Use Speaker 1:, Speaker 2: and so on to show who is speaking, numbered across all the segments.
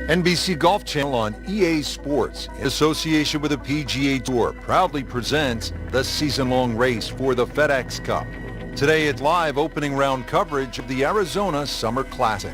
Speaker 1: NBC Golf Channel on EA Sports, in association with the PGA Tour, proudly presents the season-long race for the FedEx Cup. Today it's live opening round coverage of the Arizona Summer Classic.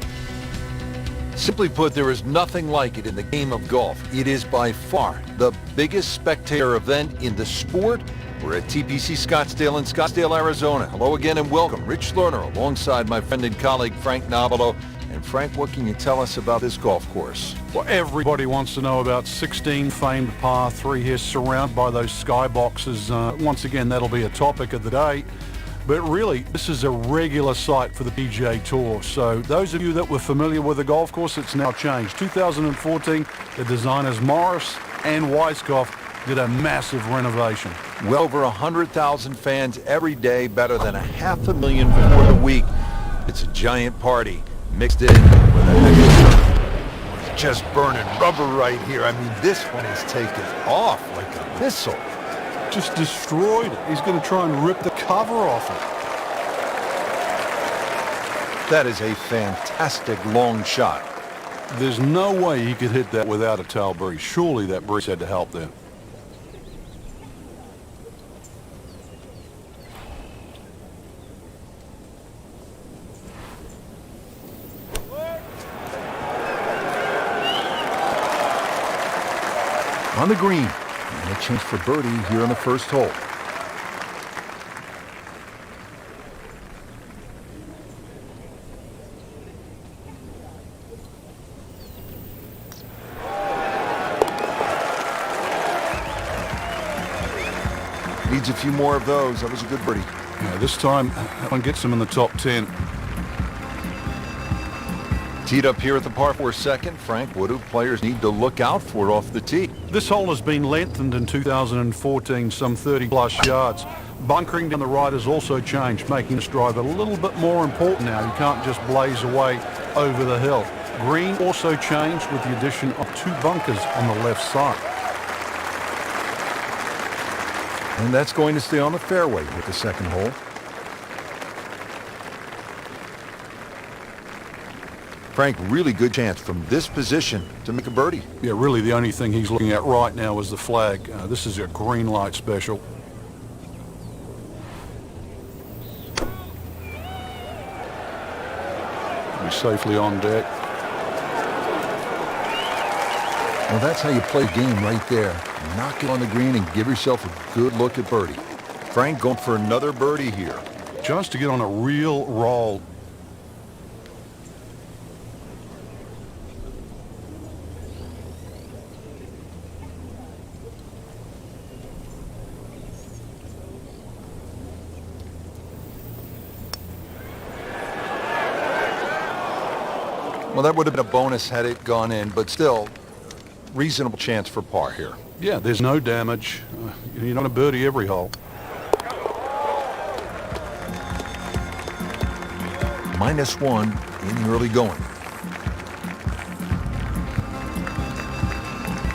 Speaker 1: Simply put, there is nothing like it in the game of golf. It is by far the biggest spectator event in the sport. We're at TPC Scottsdale in Scottsdale, Arizona. Hello again and welcome. Rich Lerner alongside my friend and colleague Frank Nobilo. And Frank, what can you tell us about this golf course?
Speaker 2: Well, everybody wants to know about 16 famed par 3 here, surrounded by those skyboxes. Once again, that'll be a topic of the day. But really, this is a regular sight for the PGA Tour. So those of you that were familiar with the golf course, it's now changed. 2014, the designers Morris and Weiskopf did a massive renovation.
Speaker 1: Well over 100,000 fans every day, better than 500,000 for the week. It's a giant party. Mixed in with a just burning rubber right here. I mean, this one is taken off like a missile.
Speaker 2: Just destroyed it. He's going to try and rip the cover off it.
Speaker 1: That is a fantastic long shot.
Speaker 2: There's no way he could hit that without a tail breeze. Surely that breeze had to help there.
Speaker 1: On the green, and a chance for birdie here on the first hole. Needs a few more of those. That was a good birdie.
Speaker 2: Yeah, this time, that one gets him in the top 10.
Speaker 1: Teed up here at the par 4 second. Frank, what do players need to look out for off the tee?
Speaker 2: This hole has been lengthened in 2014, some 30-plus yards. Bunkering down the right has also changed, making this drive a little bit more important now. You can't just blaze away over the hill. Green also changed with the addition of 2 bunkers on the left side.
Speaker 1: And that's going to stay on the fairway with the second hole. Frank, really good chance from this position to make a birdie.
Speaker 2: Yeah, really the only thing he's looking at right now is the flag. This is a green light special. He's safely on deck.
Speaker 1: Well, that's how you play the game right there. Knock it on the green and give yourself a good look at birdie. Frank going for another birdie here.
Speaker 2: Just to get on a real roll.
Speaker 1: Well, that would have been a bonus had it gone in, but still, reasonable chance for par here.
Speaker 2: Yeah, there's no damage. You don't want to birdie every hole.
Speaker 1: -1 in the early going.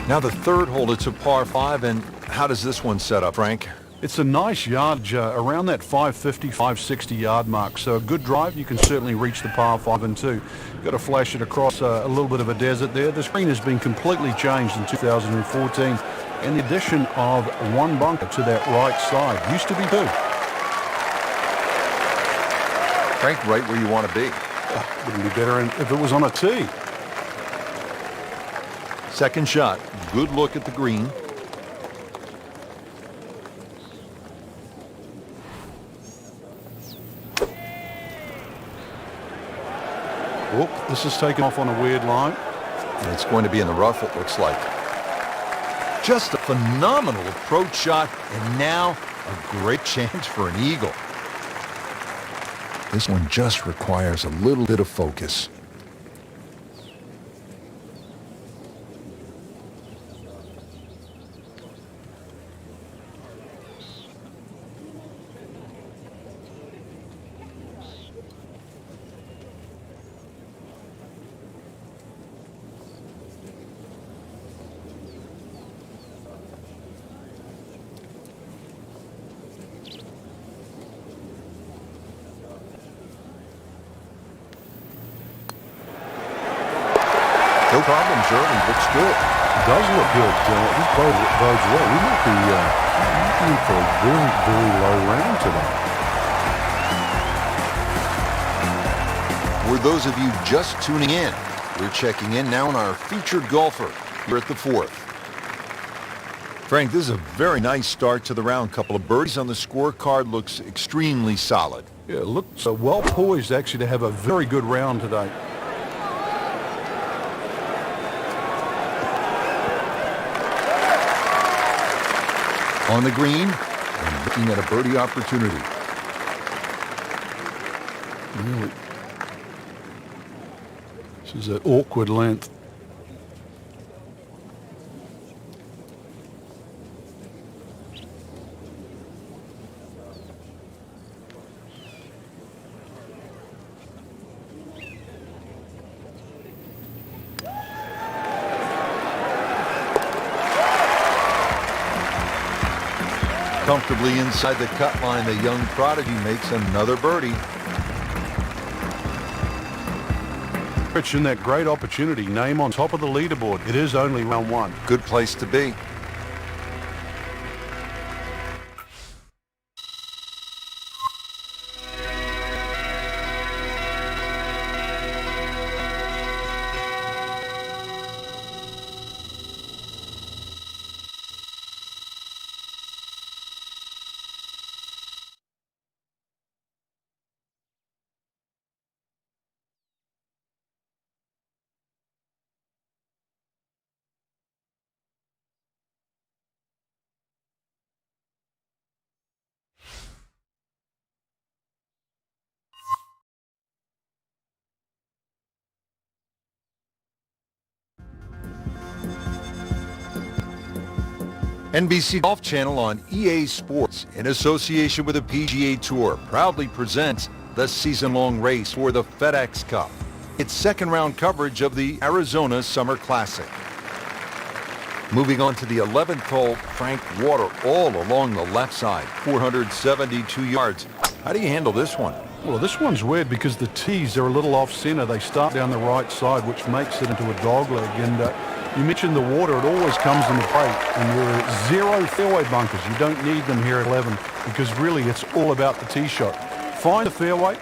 Speaker 1: Now the third hole, it's a par 5, and how does this one set up, Frank?
Speaker 2: It's a nice yardage around that 550, 560 yard mark. So a good drive, you can certainly reach the par 5 and 2. Got to flash it across a little bit of a desert there. The green has been completely changed in 2014. And the addition of 1 bunker to that right side. Used to be 2.
Speaker 1: Frank, right where you want to be.
Speaker 2: Wouldn't be better if it was on a tee.
Speaker 1: Second shot. Good look at the green.
Speaker 2: Whoop, this is taken off on a weird line.
Speaker 1: And it's going to be in the rough, it looks like. Just a phenomenal approach shot, and now a great chance for an eagle. This one just requires a little bit of focus.
Speaker 3: No problems early. Looks good.
Speaker 2: It does look good. This bodes well. We might be in for a very, very low round today.
Speaker 1: For those of you just tuning in, we're checking in now on our featured golfer here at the fourth. Frank, this is a very nice start to the round. Couple of birdies on the scorecard. Looks extremely solid.
Speaker 2: Yeah, it looks well poised actually to have a very good round today.
Speaker 1: On the green and looking at a birdie opportunity.
Speaker 2: Really. This is an awkward length.
Speaker 1: Comfortably inside the cut line, the young prodigy makes another birdie.
Speaker 2: Rich, in that great opportunity, name on top of the leaderboard. It is only round one.
Speaker 1: Good place to be. NBC Golf Channel on EA Sports, in association with the PGA Tour, proudly presents the season-long race for the FedEx Cup. Its second-round coverage of the Arizona Summer Classic. Moving on to the 11th hole, Frank, water all along the left side, 472 yards. How do you handle this one?
Speaker 2: Well, this one's weird because the tees are a little off-center. They start down the right side, which makes it into a dogleg. And you mentioned the water. It always comes into play. And there are 0 fairway bunkers. You don't need them here at 11 because really it's all about the tee shot. Find the fairway,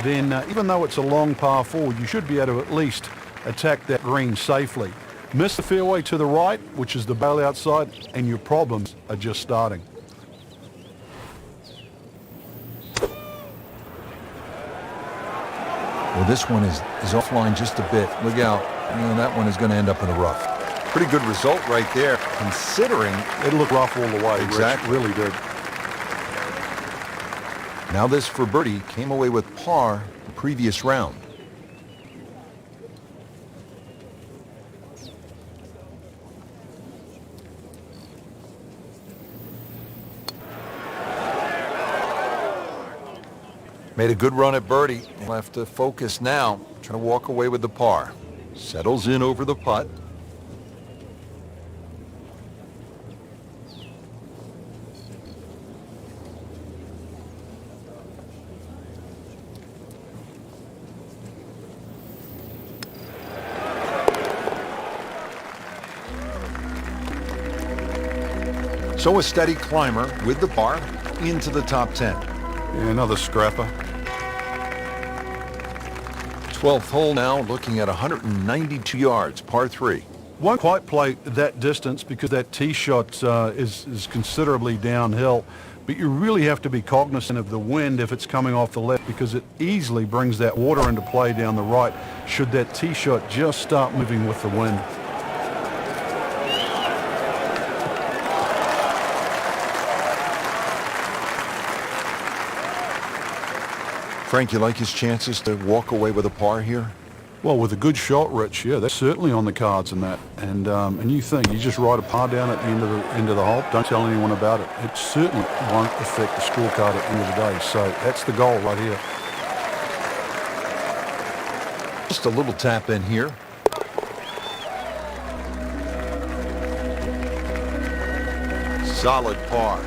Speaker 2: then even though it's a long par 4, you should be able to at least attack that green safely. Miss the fairway to the right, which is the bailout side, and your problems are just starting.
Speaker 1: Well, this one is offline just a bit. Look out. That one is going to end up in the rough. Pretty good result right there, considering
Speaker 2: it looked rough all the way.
Speaker 1: Exactly.
Speaker 2: Rich, really did.
Speaker 1: Now this for birdie came away with par the previous round. Made a good run at birdie. We'll have to focus now, trying to walk away with the par. Settles in over the putt. So a steady climber with the par into the top 10.
Speaker 2: Yeah, another scrapper.
Speaker 1: 12th hole now, looking at 192 yards, par 3.
Speaker 2: Won't quite play that distance because that tee shot is considerably downhill. But you really have to be cognizant of the wind if it's coming off the left because it easily brings that water into play down the right should that tee shot just start moving with the wind.
Speaker 1: Frank, you like his chances to walk away with a par here?
Speaker 2: Well, with a good shot, Rich, yeah, that's certainly on the cards in that. And you think you just ride a par down at the end of the hole, don't tell anyone about it. It certainly won't affect the scorecard at the end of the day. So that's the goal right here.
Speaker 1: Just a little tap in here. Solid par.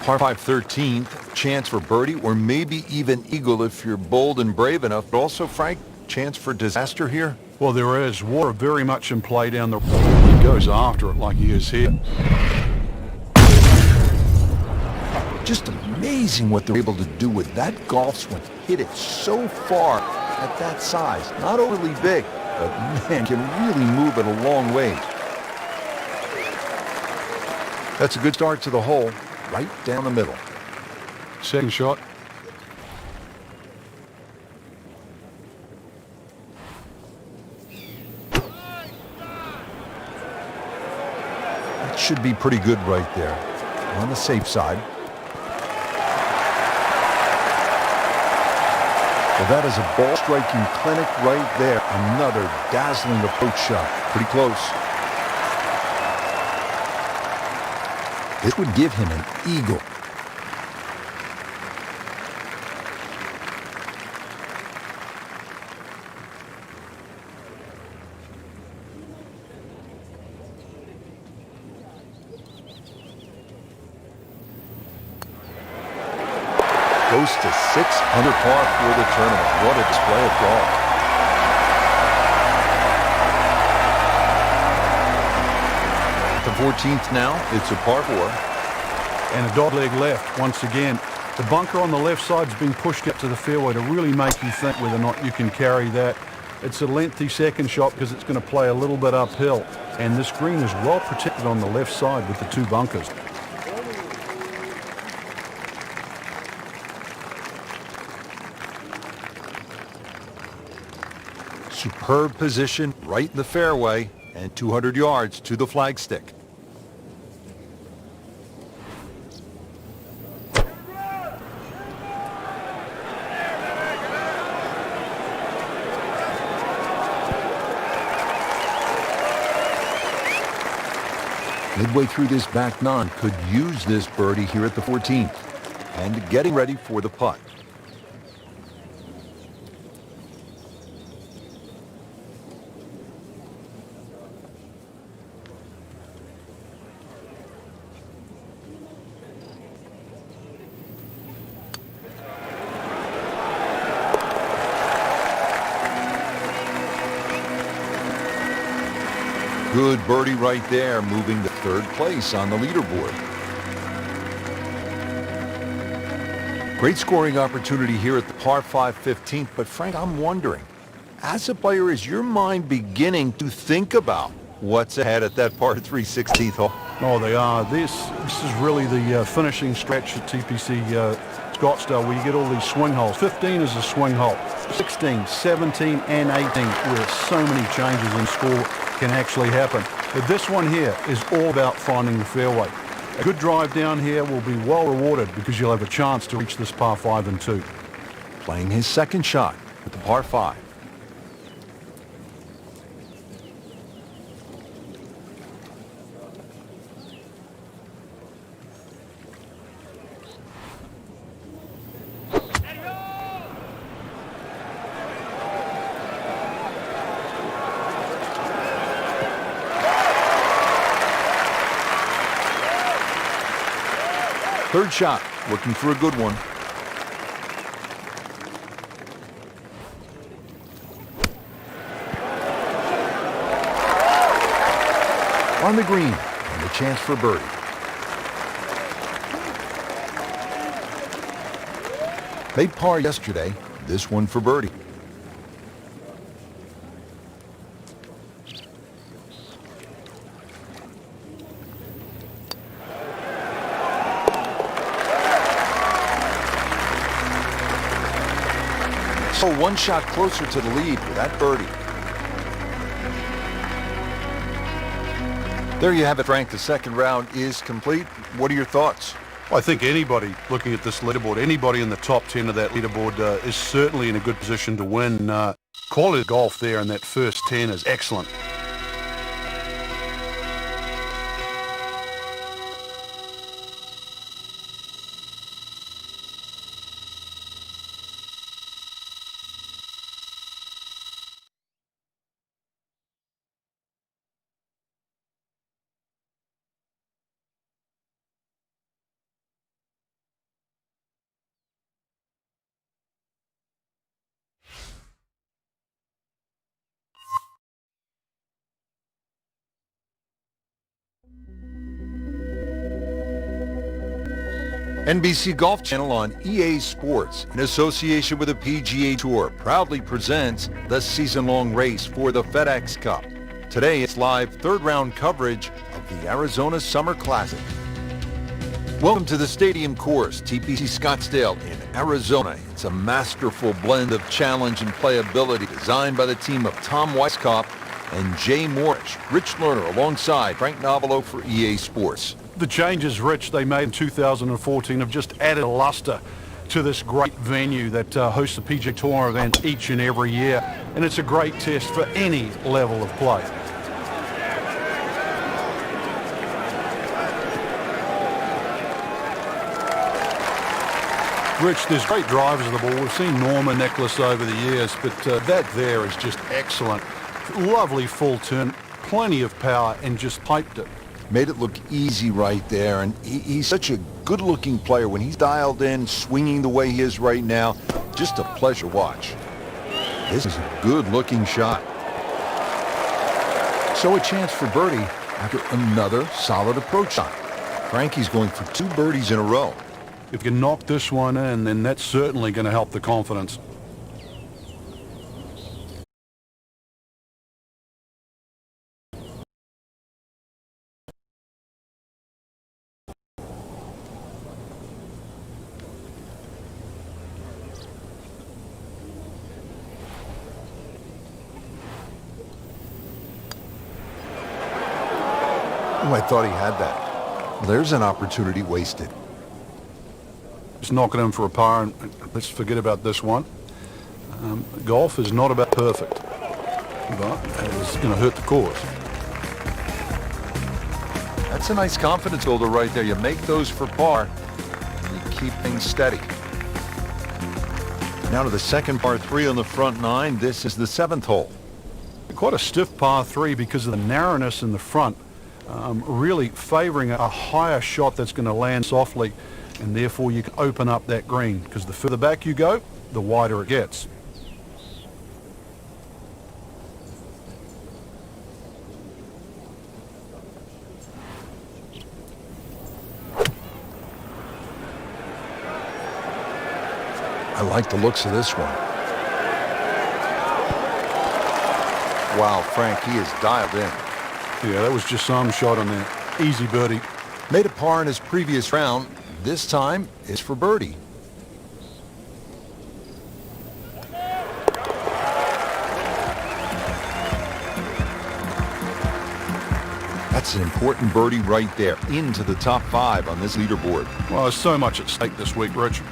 Speaker 1: Par 5 13th, chance for birdie or maybe even eagle if you're bold and brave enough. But also, Frank, chance for disaster here?
Speaker 2: Well, there is. Water very much in play down the... He goes after it like he is here.
Speaker 1: Just amazing what they're able to do with that golf swing. Hit it so far at that size. Not overly big, but man, can really move it a long ways. That's a good start to the hole, right down the middle.
Speaker 2: Second shot.
Speaker 1: That should be pretty good right there. On the safe side. Well, that is a ball-striking clinic right there. Another dazzling approach shot. Pretty close. This would give him an eagle. Goes to 6 under par for the tournament. What a display of golf. The 14th now, it's a par 4.
Speaker 2: And a dogleg left once again. The bunker on the left side's been pushed up to the fairway to really make you think whether or not you can carry that. It's a lengthy second shot because it's going to play a little bit uphill. And this green is well protected on the left side with the 2 bunkers.
Speaker 1: Superb position right in the fairway and 200 yards to the flagstick. Midway through this back 9, could use this birdie here at the 14th. And getting ready for the putt. Good birdie right there, moving to 3rd place on the leaderboard. Great scoring opportunity here at the par 5 15th, but Frank, I'm wondering, as a player, is your mind beginning to think about what's ahead at that par 3 16th hole?
Speaker 2: Oh, they are. This is really the finishing stretch at TPC Scottsdale where you get all these swing holes. 15 is a swing hole. 16, 17, and 18 where so many changes in score can actually happen. But this one here is all about finding the fairway. A good drive down here will be well rewarded because you'll have a chance to reach this par 5 and 2.
Speaker 1: Playing his second shot with the par 5. Third shot, looking for a good one. On the green, and a chance for birdie. Made par yesterday, this one for birdie. So 1 shot closer to the lead for that birdie. There you have it, Frank. The second round is complete. What are your thoughts?
Speaker 2: I think anybody looking at this leaderboard, anybody in the top 10 of that leaderboard is certainly in a good position to win. Quality golf there in that first 10 is excellent.
Speaker 1: NBC Golf Channel on EA Sports, in association with the PGA Tour, proudly presents the season-long race for the FedEx Cup. Today, it's live third-round coverage of the Arizona Summer Classic. Welcome to the Stadium Course, TPC Scottsdale in Arizona. It's a masterful blend of challenge and playability designed by the team of Tom Weiskopf and Jay Morrish. Rich Lerner alongside Frank Novelo for EA Sports.
Speaker 2: The changes, Rich, they made in 2014 have just added a luster to this great venue that hosts the PGA Tour event each and every year, and it's a great test for any level of play. Rich, there's great drivers of the ball. We've seen Norma Nicholas over the years, but that there is just excellent. Lovely full turn, plenty of power, and just piped it.
Speaker 1: Made it look easy right there, and he's such a good-looking player. When he's dialed in, swinging the way he is right now, just a pleasure watch. This is a good-looking shot. So a chance for birdie after another solid approach shot. Frankie's going for 2 birdies in a row.
Speaker 2: If you knock this one in, then that's certainly going to help the confidence.
Speaker 1: Oh, I thought he had that. There's an opportunity wasted.
Speaker 2: Just knocking in for a par, and let's forget about this one. Golf is not about perfect, but it's going to hurt the course.
Speaker 1: That's a nice confidence builder right there. You make those for par, and you keep things steady. Now to the second par 3 on the front 9. This is the 7th hole.
Speaker 2: Quite a stiff par 3 because of the narrowness in the front, really favoring a higher shot that's going to land softly, and therefore you can open up that green, because the further back you go, the wider it gets.
Speaker 1: I like the looks of this one. Wow, Frank, he is dialed in.
Speaker 2: Yeah, that was just some shot on there. Easy birdie.
Speaker 1: Made a par in his previous round. This time is for birdie. That's an important birdie right there, into the top 5 on this leaderboard.
Speaker 2: Well, there's so much at stake this week, Rich.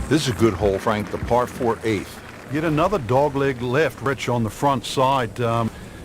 Speaker 1: This is a good hole, Frank, the par 4 8th.
Speaker 2: Yet another dogleg left, Rich, on the front side.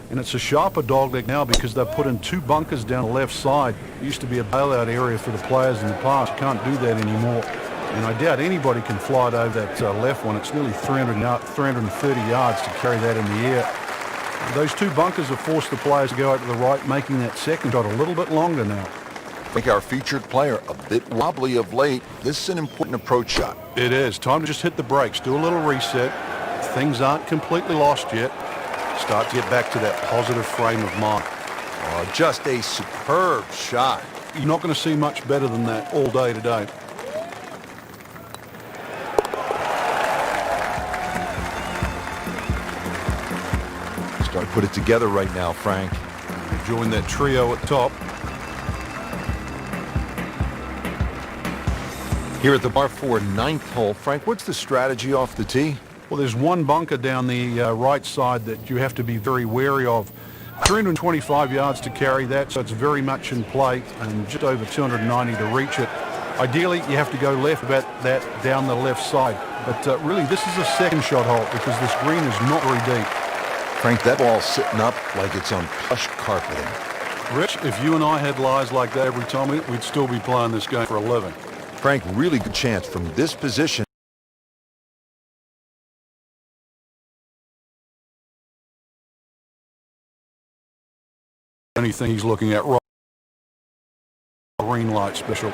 Speaker 2: And it's a sharper dogleg now because they've put in 2 bunkers down the left side. It used to be a bailout area for the players in the past. You can't do that anymore. And I doubt anybody can fly it over that left one. It's nearly 330 yards to carry that in the air. Those 2 bunkers have forced the players to go out to the right, making that second shot a little bit longer now.
Speaker 1: I think our featured player a bit wobbly of late. This is an important approach shot.
Speaker 2: It is. Time to just hit the brakes, do a little reset. Things aren't completely lost yet. Start to get back to that positive frame of mind.
Speaker 1: Oh, just a superb shot.
Speaker 2: You're not going to see much better than that all day today.
Speaker 1: Start to put it together right now, Frank.
Speaker 2: Join that trio at top.
Speaker 1: Here at the par 4 9th hole, Frank, what's the strategy off the tee?
Speaker 2: Well, there's one bunker down the right side that you have to be very wary of. 325 yards to carry that, so it's very much in play, and just over 290 to reach it. Ideally, you have to go left about that down the left side. But really, this is a second shot hole because this green is not very deep.
Speaker 1: Frank, that ball's sitting up like it's on plush carpeting.
Speaker 2: Rich, if you and I had lies like that every time, we'd still be playing this game for a living.
Speaker 1: Frank, really good chance from this position.
Speaker 2: Anything he's looking at, right, green light special.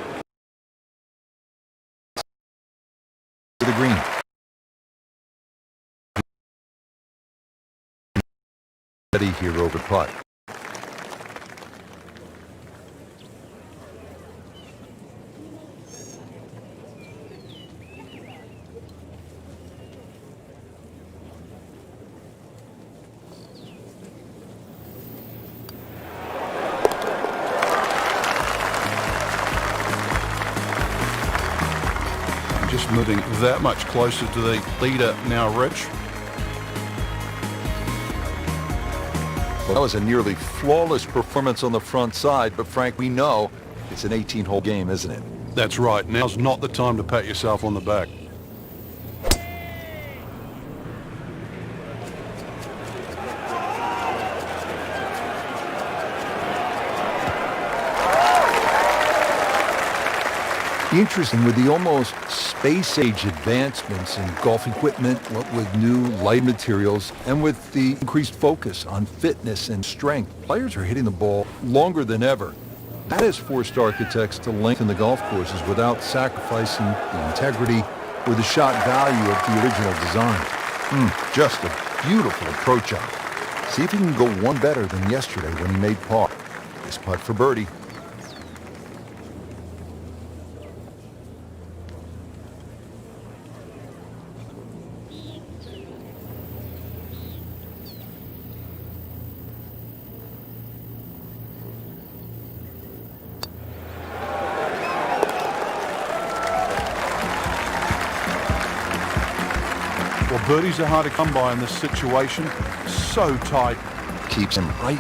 Speaker 1: To the green. Ready here over putt.
Speaker 2: just moving that much closer to the leader now, Rich.
Speaker 1: Well, that was a nearly flawless performance on the front side, but Frank, we know it's an 18-hole game, isn't it?
Speaker 2: That's right. Now's not the time to pat yourself on the back.
Speaker 1: Interesting, with the almost space-age advancements in golf equipment, what with new light materials, and with the increased focus on fitness and strength, players are hitting the ball longer than ever. That has forced architects to lengthen the golf courses without sacrificing the integrity or the shot value of the original design. Just a beautiful approach on it. See if he can go one better than yesterday when he made par. Nice putt for birdie.
Speaker 2: Well, birdies are hard to come by in this situation. So tight.
Speaker 1: Keeps him right.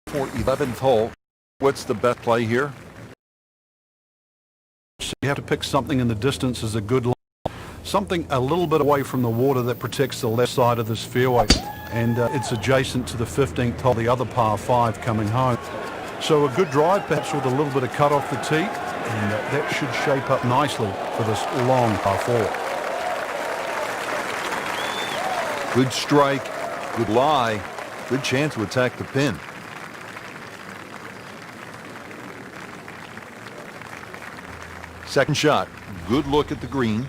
Speaker 1: For 11th hole, what's the best play here?
Speaker 2: So you have to pick something in the distance as a good line. Something a little bit away from the water that protects the left side of this fairway. And it's adjacent to the 15th hole, the other par 5 coming home. So a good drive, perhaps with a little bit of cut off the tee, and that should shape up nicely for this long par 4.
Speaker 1: Good strike, good lie, good chance to attack the pin. Second shot, good look at the green.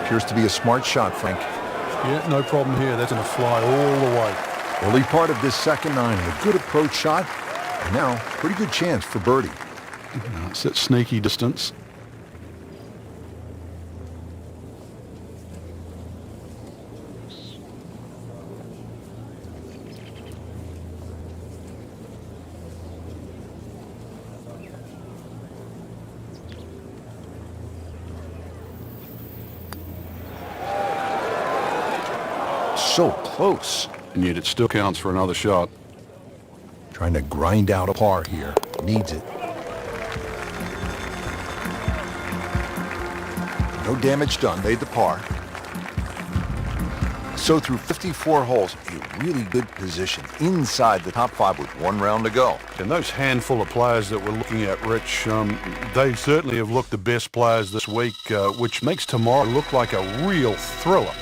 Speaker 1: Appears to be a smart shot, Frank.
Speaker 2: Yeah, no problem here. That's going to fly all the way.
Speaker 1: Early part of this second nine, a good approach shot, and now pretty good chance for birdie.
Speaker 2: It's at sneaky distance.
Speaker 1: So close.
Speaker 2: And yet it still counts for another shot.
Speaker 1: Trying to grind out a par here. Needs it. No damage done. Made the par. So through 54 holes, a really good position inside the top 5 with one round to go.
Speaker 2: And those handful of players that we're looking at, Rich, they certainly have looked the best players this week, which makes tomorrow look like a real thriller.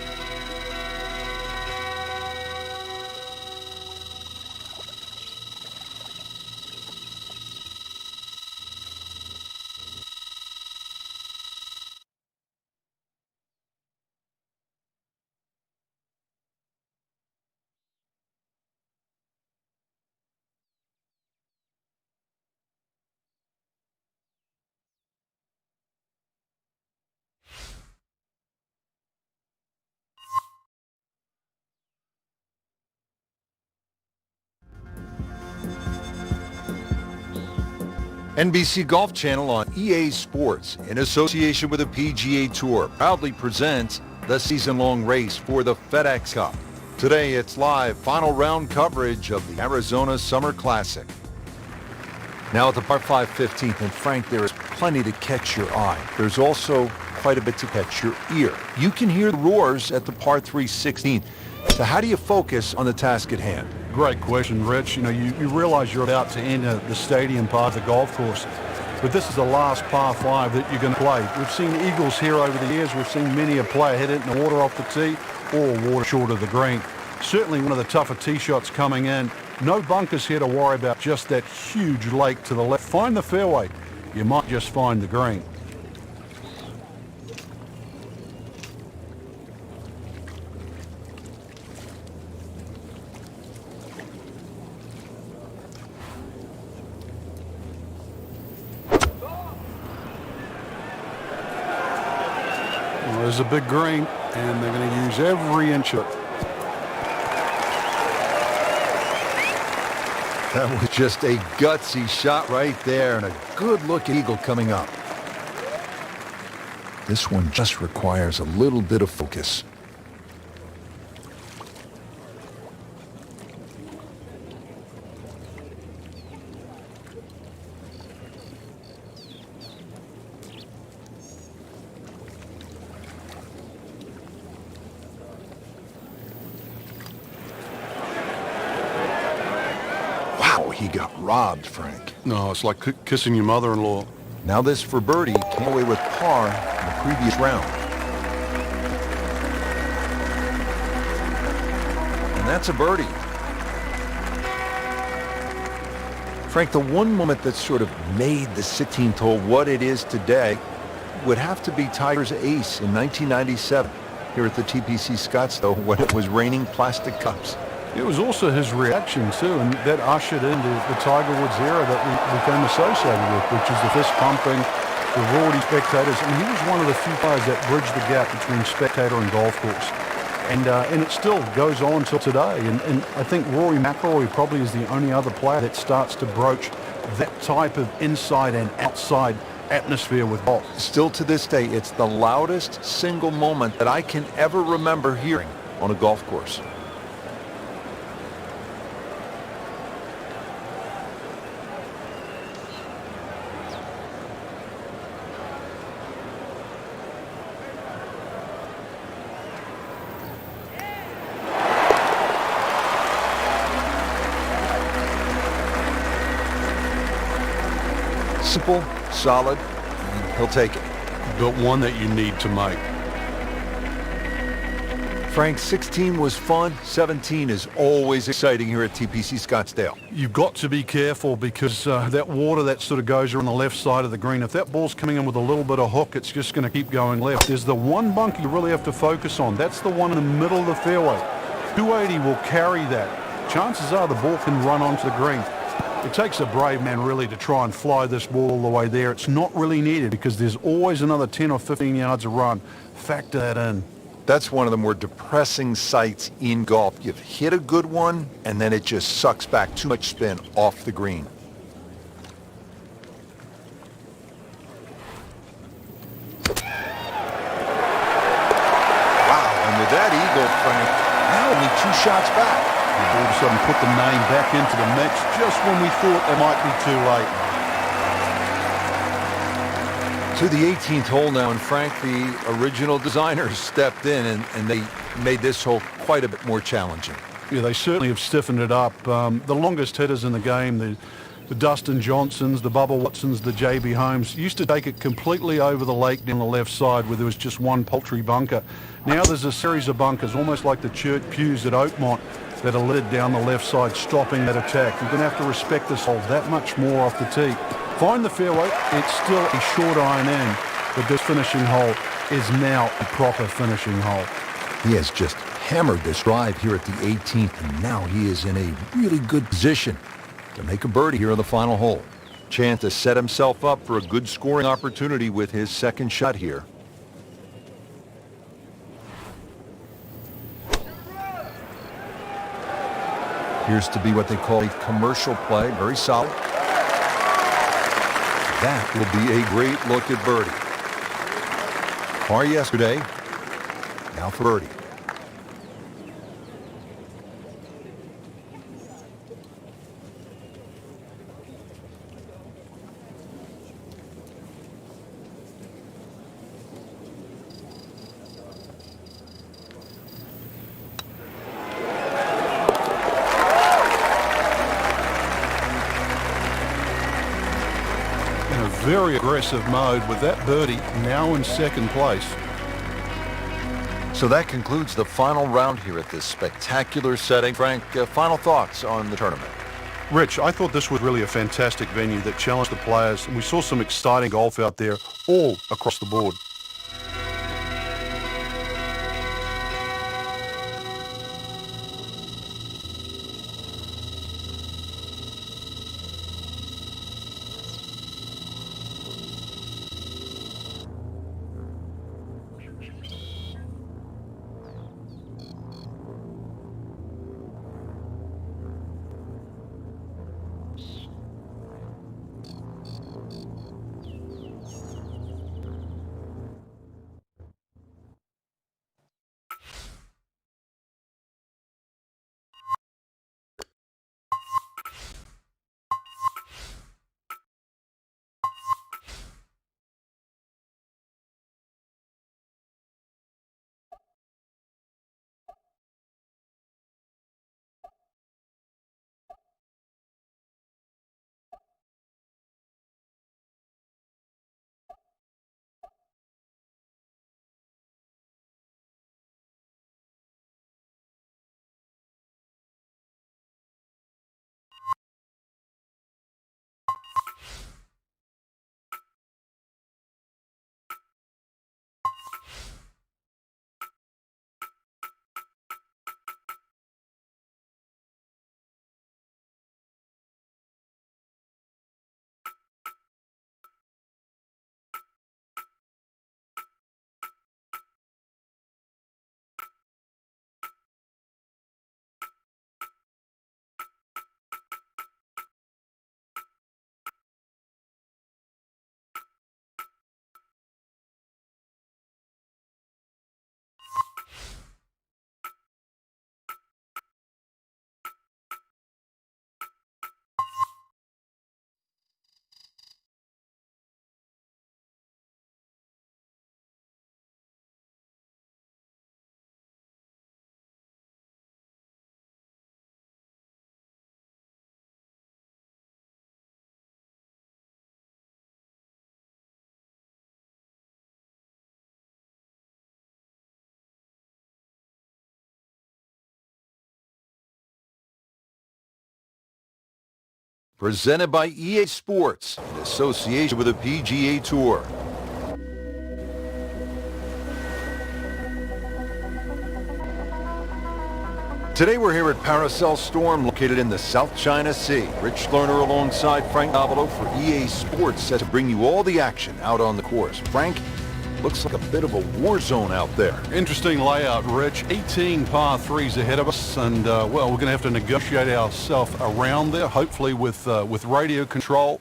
Speaker 1: NBC Golf Channel on EA Sports, in association with the PGA Tour, proudly presents the season-long race for the FedEx Cup. Today, it's live final round coverage of the Arizona Summer Classic. Now at the par 5 15th, and Frank, there is plenty to catch your eye. There's also quite a bit to catch your ear. You can hear the roars at the par 3 16th. So how do you focus on the task at hand?
Speaker 2: Great question, Rich. You know, you realize you're about to enter the stadium part of the golf course, but this is the last par 5 that you're going to play. We've seen eagles here over the years. We've seen many a player hit it in the water off the tee or water short of the green. Certainly one of the tougher tee shots coming in. No bunkers here to worry about, just that huge lake to the left. Find the fairway. You might just find the green. Well, there's a big green, and they're going to use every inch of it.
Speaker 1: That was just a gutsy shot right there, and a good-looking eagle coming up. This one just requires a little bit of focus. Wow, he got robbed, Frank.
Speaker 2: No, it's like kissing your mother-in-law.
Speaker 1: Now this for birdie, came away with par in the previous round. And that's a birdie. Frank, the one moment that sort of made the 16th hole what it is today would have to be Tiger's ace in 1997 here at the TPC Scottsdale when it was raining plastic cups.
Speaker 2: It was also his reaction, too, and that ushered into the Tiger Woods era that we became associated with, which is the fist pumping, the rowdy spectators. And he was one of the few players that bridged the gap between spectator and golf course. And it still goes on till today. And I think Rory McIlroy probably is the only other player that starts to broach that type of inside and outside atmosphere with golf.
Speaker 1: Still to this day, it's the loudest single moment that I can ever remember hearing on a golf course. Simple, solid, and he'll take it.
Speaker 2: But one that you need to make.
Speaker 1: Frank, 16 was fun. 17 is always exciting here at TPC Scottsdale.
Speaker 2: You've got to be careful because that water that sort of goes around the left side of the green, if that ball's coming in with a little bit of hook, it's just going to keep going left. There's the one bunker you really have to focus on. That's the one in the middle of the fairway. 280 will carry that. Chances are the ball can run onto the green. It takes a brave man really to try and fly this ball all the way there. It's not really needed because there's always another 10 or 15 yards of run. Factor that in.
Speaker 1: That's one of the more depressing sights in golf. You've hit a good one, and then it just sucks back too much spin off the green. Wow, and with that eagle, Frank, now only 2 shots back.
Speaker 2: All of a sudden put the name back into the mix just when we thought it might be too late.
Speaker 1: To the 18th hole now, and Frank, the original designers stepped in and they made this hole quite a bit more challenging.
Speaker 2: Yeah, they certainly have stiffened it up. The longest hitters in the game, the Dustin Johnsons, the Bubba Watsons, the J.B. Holmes, used to take it completely over the lake down the left side where there was just one paltry bunker. Now there's a series of bunkers, almost like the church pews at Oakmont, that are led down the left side, stopping that attack. You're going to have to respect this hole that much more off the tee. Find the fairway. It's still a short iron in, but this finishing hole is now a proper finishing hole.
Speaker 1: He has just hammered this drive here at the 18th, and now he is in a really good position to make a birdie here on the final hole. Chance to set himself up for a good scoring opportunity with his second shot here. Appears to be what they call a commercial play. Very solid. That will be a great look at birdie. Par yesterday. Now for birdie.
Speaker 2: Very aggressive mode with that birdie now in second place.
Speaker 1: So that concludes the final round here at this spectacular setting. Frank, final thoughts on the tournament?
Speaker 2: Rich, I thought this was really a fantastic venue that challenged the players. We saw some exciting golf out there all across the board.
Speaker 1: presented by EA Sports in association with the PGA Tour. Today we're here at Paracel Storm, located in the South China Sea. Rich Lerner alongside Frank Nobilo for EA Sports, set to bring you all the action out on the course. Frank, looks like a bit of a war zone out there.
Speaker 2: Interesting layout, Rich. 18 par threes ahead of us, and well, we're going to have to negotiate ourselves around there, hopefully with radio control,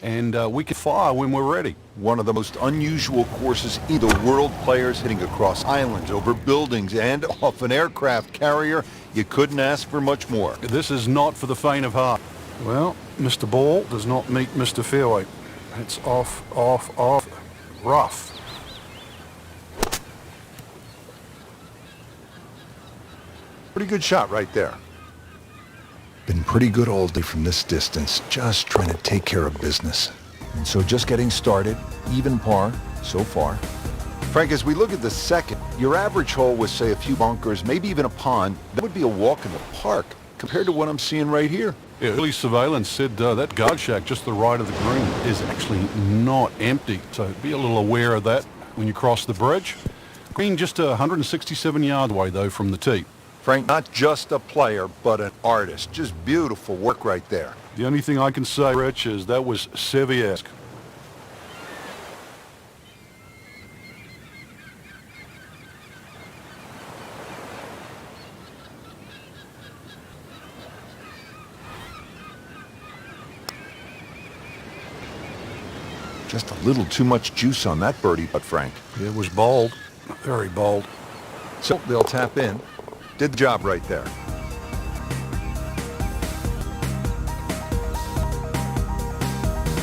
Speaker 2: and we can fire when we're ready.
Speaker 1: One of the most unusual courses in the world. Players hitting across islands, over buildings, and off an aircraft carrier. You couldn't ask for much more.
Speaker 2: This is not for the faint of heart. Well, Mr. Ball does not meet Mr. Fairway. It's off, rough.
Speaker 1: Pretty good shot right there. Been pretty good all day from this distance, just trying to take care of business. And so just getting started, even par so far. Frank, as we look at the second, your average hole with, say, a few bunkers, maybe even a pond, that would be a walk in the park compared to what I'm seeing right here.
Speaker 2: Yeah, early surveillance said that guard shack just to the right of the green is actually not empty, so be a little aware of that when you cross the bridge. Green just 167 yards away, though, from the tee.
Speaker 1: Frank, not just a player, but an artist. Just beautiful work right there.
Speaker 2: The only thing I can say, Rich, is that was Seve-esque.
Speaker 1: Just a little too much juice on that birdie putt, Frank.
Speaker 2: It was bold, very bold.
Speaker 1: So they'll tap in. Did the job right there.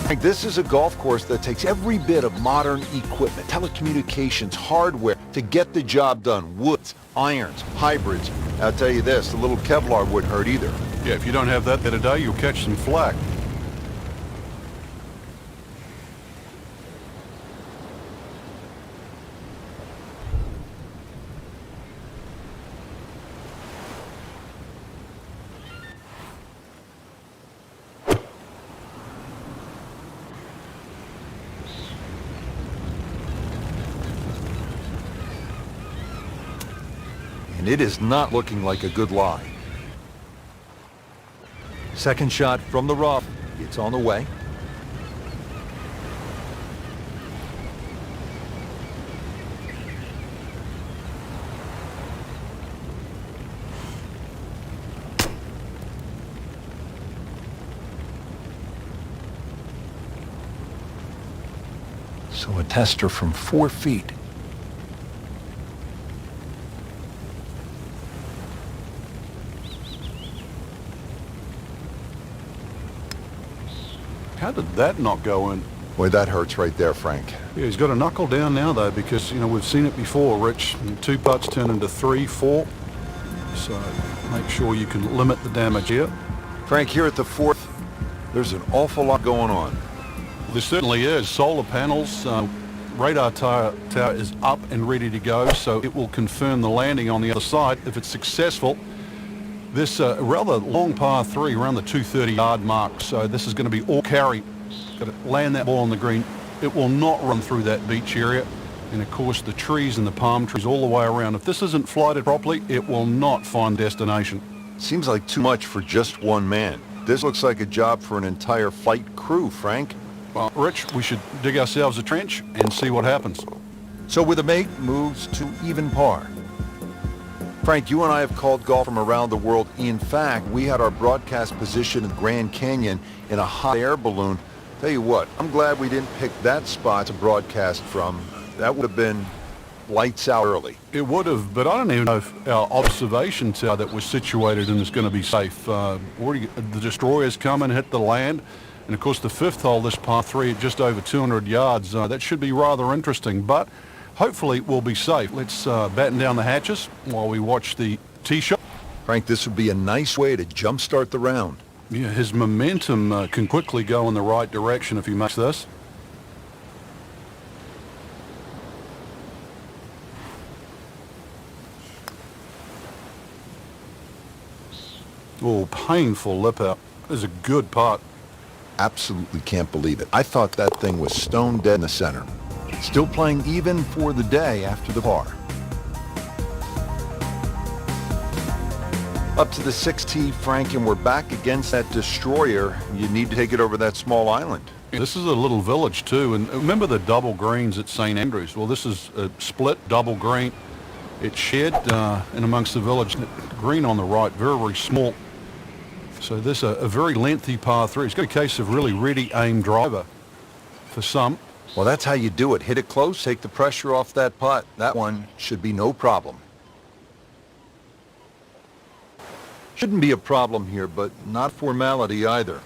Speaker 1: Frank, this is a golf course that takes every bit of modern equipment, telecommunications, hardware to get the job done. Woods, irons, hybrids. I'll tell you this, the little Kevlar wouldn't hurt either.
Speaker 2: Yeah, if you don't have that today, you'll catch some flack.
Speaker 1: And it is not looking like a good lie. Second shot from the rough. It's on the way. So a tester from 4 feet.
Speaker 2: How did that not go in?
Speaker 1: Boy, that hurts right there, Frank.
Speaker 2: Yeah, he's got to knuckle down now, though, because, you know, we've seen it before, Rich. 2 putts turn into 3, 4. So make sure you can limit the damage here.
Speaker 1: Frank, here at the 4th, there's an awful lot going on.
Speaker 2: There certainly is. Solar panels, radar tower is up and ready to go, so it will confirm the landing on the other side. If it's successful, this rather long par 3 around the 230-yard mark, so this is going to be all carry. Got to land that ball on the green. It will not run through that beach area, and of course the trees and the palm trees all the way around. If this isn't flighted properly, it will not find destination.
Speaker 1: Seems like too much for just one man. This looks like a job for an entire flight crew, Frank.
Speaker 2: Well, Rich, we should dig ourselves a trench and see what happens.
Speaker 1: So with a make, moves to even par. Frank, you and I have called golf from around the world. In fact, we had our broadcast position in Grand Canyon in a hot air balloon. Tell you what, I'm glad we didn't pick that spot to broadcast from. That would have been lights out early.
Speaker 2: It would have, but I don't even know if our observation tower that was situated in is going to be safe. The destroyers come and hit the land. And of course the 5th hole, this par 3 at just over 200 yards. That should be rather interesting, but hopefully we'll be safe. Let's batten down the hatches while we watch the tee shot.
Speaker 1: Frank, this would be a nice way to jumpstart the round.
Speaker 2: Yeah, his momentum can quickly go in the right direction if he makes this. Oh, painful lip out. This is a good putt.
Speaker 1: Absolutely can't believe it. I thought that thing was stone dead in the center. Still playing even for the day after the par. Up to the 6th tee, Frank, and we're back against that destroyer. You need to take it over that small island.
Speaker 2: This is a little village too, and remember the double greens at St. Andrews? Well, this is a split double green. It's shared in amongst the village. Green on the right, very, very small. So this a very lengthy par 3. It's got a case of really ready aim driver for some.
Speaker 1: Well, that's how you do it. Hit it close, take the pressure off that putt. That one should be no problem. Shouldn't be a problem here, but not formality either.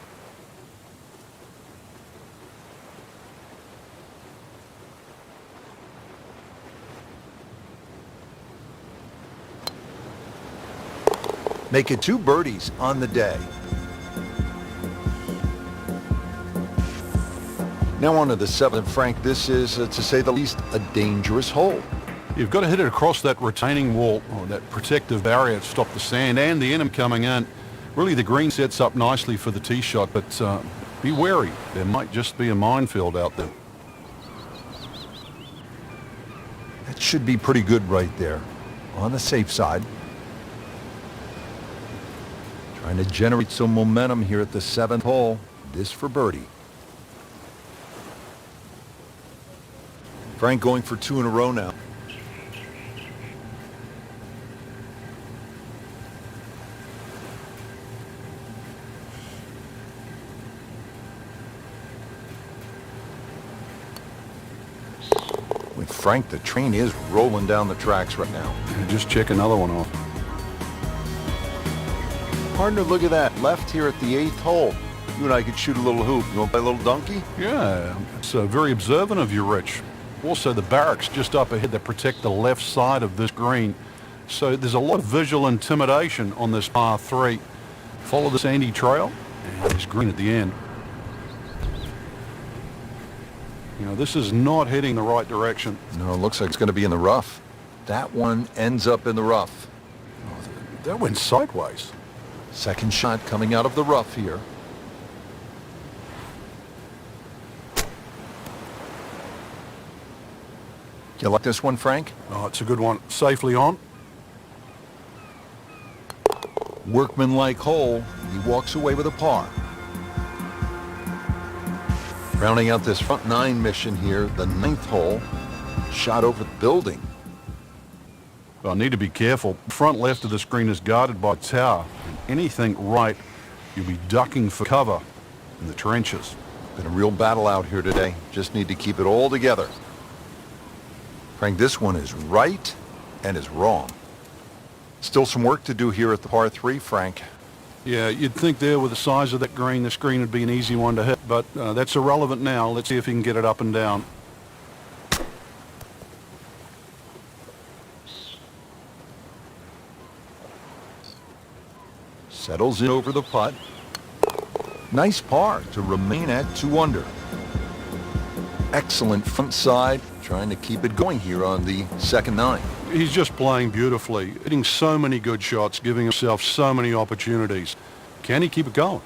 Speaker 1: Make it 2 birdies on the day. Now on to the 7th, Frank. This is, to say the least, a dangerous hole.
Speaker 2: You've got to hit it across that retaining wall, or that protective barrier to stop the sand and the enemy coming in. Really, the green sets up nicely for the tee shot, but be wary. There might just be a minefield out there.
Speaker 1: That should be pretty good right there. On the safe side. Trying to generate some momentum here at the 7th hole. This for birdie. Frank going for 2 in a row now. With Frank, the train is rolling down the tracks right now.
Speaker 2: Just check another one off.
Speaker 1: Partner, look at that. Left here at the 8th hole. You and I could shoot a little hoop. You want to play a little donkey?
Speaker 2: Yeah, it's very observant of you, Rich. Also, the barracks just up ahead that protect the left side of this green. So there's a lot of visual intimidation on this par 3. Follow the sandy trail, and there's green at the end. You know, this is not heading the right direction.
Speaker 1: No, it looks like it's going to be in the rough. That one ends up in the rough.
Speaker 2: Oh, that went sideways.
Speaker 1: Second shot coming out of the rough here. You like this one, Frank?
Speaker 2: Oh, it's a good one. Safely on.
Speaker 1: Workmanlike hole. He walks away with a par. Rounding out this front 9 mission here, the 9th hole. Shot over the building.
Speaker 2: Well, I need to be careful. Front left of the screen is guarded by a tower. Anything right, you'll be ducking for cover in the trenches.
Speaker 1: Been a real battle out here today. Just need to keep it all together. Frank, this one is right and is wrong. Still some work to do here at the par 3, Frank.
Speaker 2: Yeah, you'd think there with the size of that green, the screen would be an easy one to hit, but that's irrelevant now. Let's see if he can get it up and down.
Speaker 1: Settles in over the putt. Nice par to remain at 2 under. Excellent front side, trying to keep it going here on the second 9.
Speaker 2: He's just playing beautifully, hitting so many good shots, giving himself so many opportunities. Can he keep it going?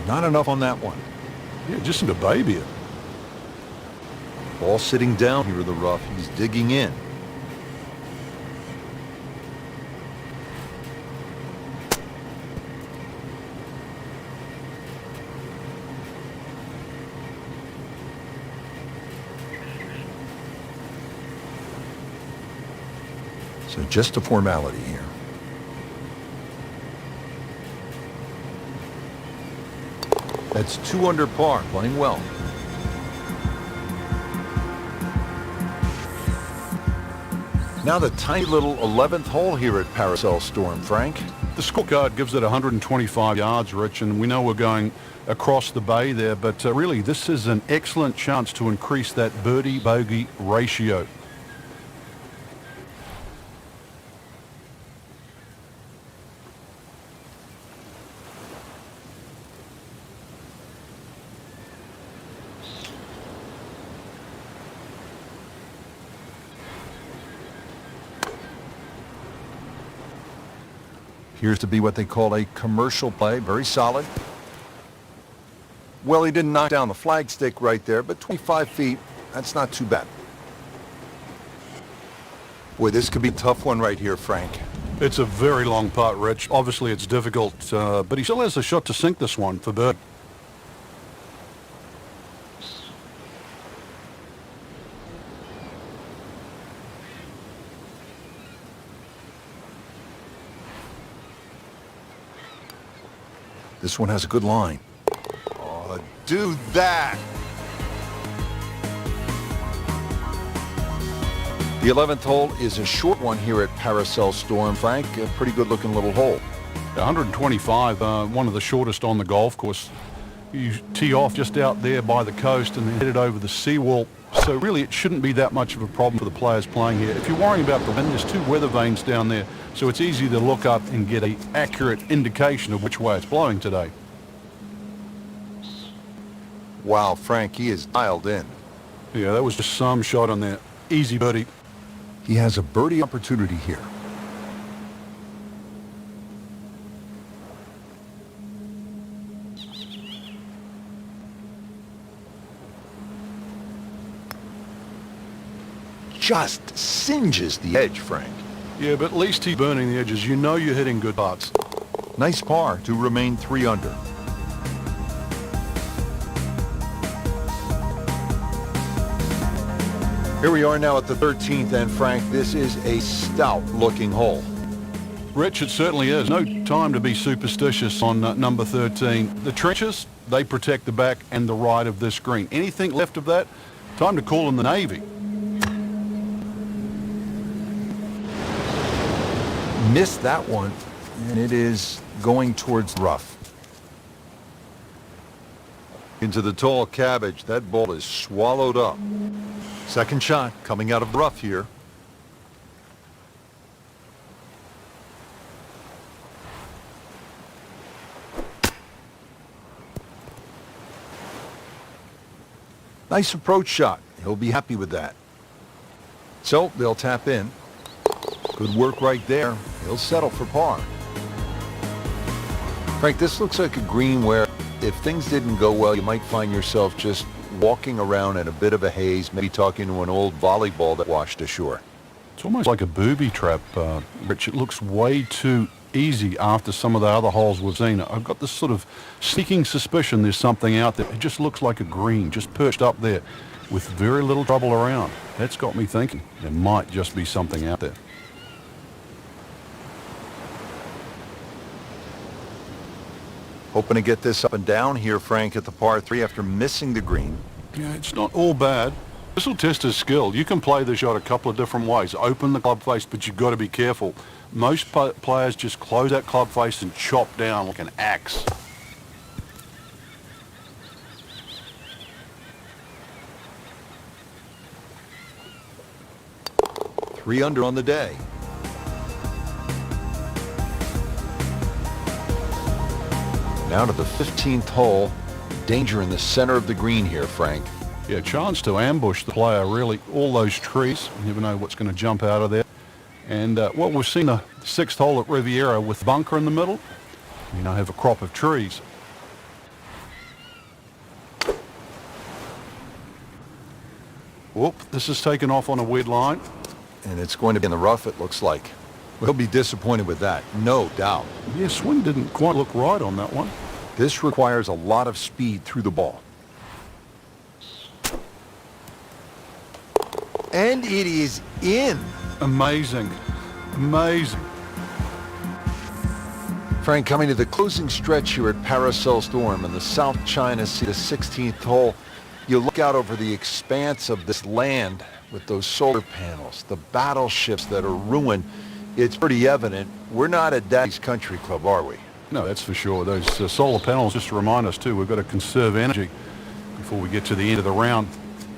Speaker 1: Not enough on that one.
Speaker 2: Yeah, just into baby it.
Speaker 1: Ball sitting down here in the rough. He's digging in. So just a formality here. That's 2 under par, playing well. Now the tiny little 11th hole here at Paracel Storm, Frank.
Speaker 2: The scorecard gives it 125 yards, Rich, and we know we're going across the bay there, but really this is an excellent chance to increase that birdie-bogey ratio.
Speaker 1: Appears to be what they call a commercial play. Very solid. Well, he didn't knock down the flagstick right there, but 25 feet, that's not too bad. Boy, this could be a tough one right here, Frank.
Speaker 2: It's a very long putt, Rich. Obviously, it's difficult, but he still has a shot to sink this one for birdie.
Speaker 1: This one has a good line. Oh, do that! The 11th hole is a short one here at Paracel Storm, Frank. A pretty good-looking little hole.
Speaker 2: 125, one of the shortest on the golf course. You tee off just out there by the coast and then head it over the seawall. So really, it shouldn't be that much of a problem for the players playing here. If you're worrying about the wind, there's two weather vanes down there, so it's easy to look up and get an accurate indication of which way it's blowing today.
Speaker 1: Wow, Frank, he is dialed in.
Speaker 2: Yeah, that was just some shot on there. Easy birdie.
Speaker 1: He has a birdie opportunity here. Just singes the edge, Frank.
Speaker 2: Yeah, but at least he's burning the edges. You know you're hitting good putts.
Speaker 1: Nice par to remain 3 under. Here we are now at the 13th, and Frank, this is a stout-looking hole.
Speaker 2: Rich, it certainly is. No time to be superstitious on number 13. The trenches, they protect the back and the right of this green. Anything left of that, time to call in the Navy.
Speaker 1: Missed that one, and it is going towards the rough. Into the tall cabbage. That ball is swallowed up. Second shot coming out of rough here. Nice approach shot. He'll be happy with that. So they'll tap in. Good work right there. He'll settle for par. Frank, this looks like a green where if things didn't go well, you might find yourself just walking around in a bit of a haze, maybe talking to an old volleyball that washed ashore.
Speaker 2: It's almost like a booby trap, Rich. It looks way too easy after some of the other holes we've seen. I've got this sort of sneaking suspicion there's something out there. It just looks like a green, just perched up there with very little trouble around. That's got me thinking there might just be something out there.
Speaker 1: Hoping to get this up and down here, Frank, at the par 3 after missing the green.
Speaker 2: Yeah, it's not all bad. This will test his skill. You can play the shot a couple of different ways. Open the club face, but you've got to be careful. Most players just close that club face and chop down like an axe.
Speaker 1: Three under on the day. Now to the 15th hole. Danger in the center of the green here, Frank.
Speaker 2: Yeah, chance to ambush the player, really. All those trees, you never know what's going to jump out of there. And well, we've seen the 6th hole at Riviera with bunker in the middle. You now have a crop of trees. Whoop, this is taken off on a weird line.
Speaker 1: And it's going to be in the rough, it looks like. We'll be disappointed with that, no doubt.
Speaker 2: Yeah, swing didn't quite look right on that one.
Speaker 1: This requires a lot of speed through the ball. And it is in.
Speaker 2: Amazing. Amazing.
Speaker 1: Frank, coming to the closing stretch here at Paracel Storm in the South China Sea, the 16th hole. You look out over the expanse of this land with those solar panels, the battleships that are ruined. It's pretty evident we're not at Daddy's Country Club, are we?
Speaker 2: No, that's for sure. Those solar panels, just to remind us too, we've got to conserve energy before we get to the end of the round.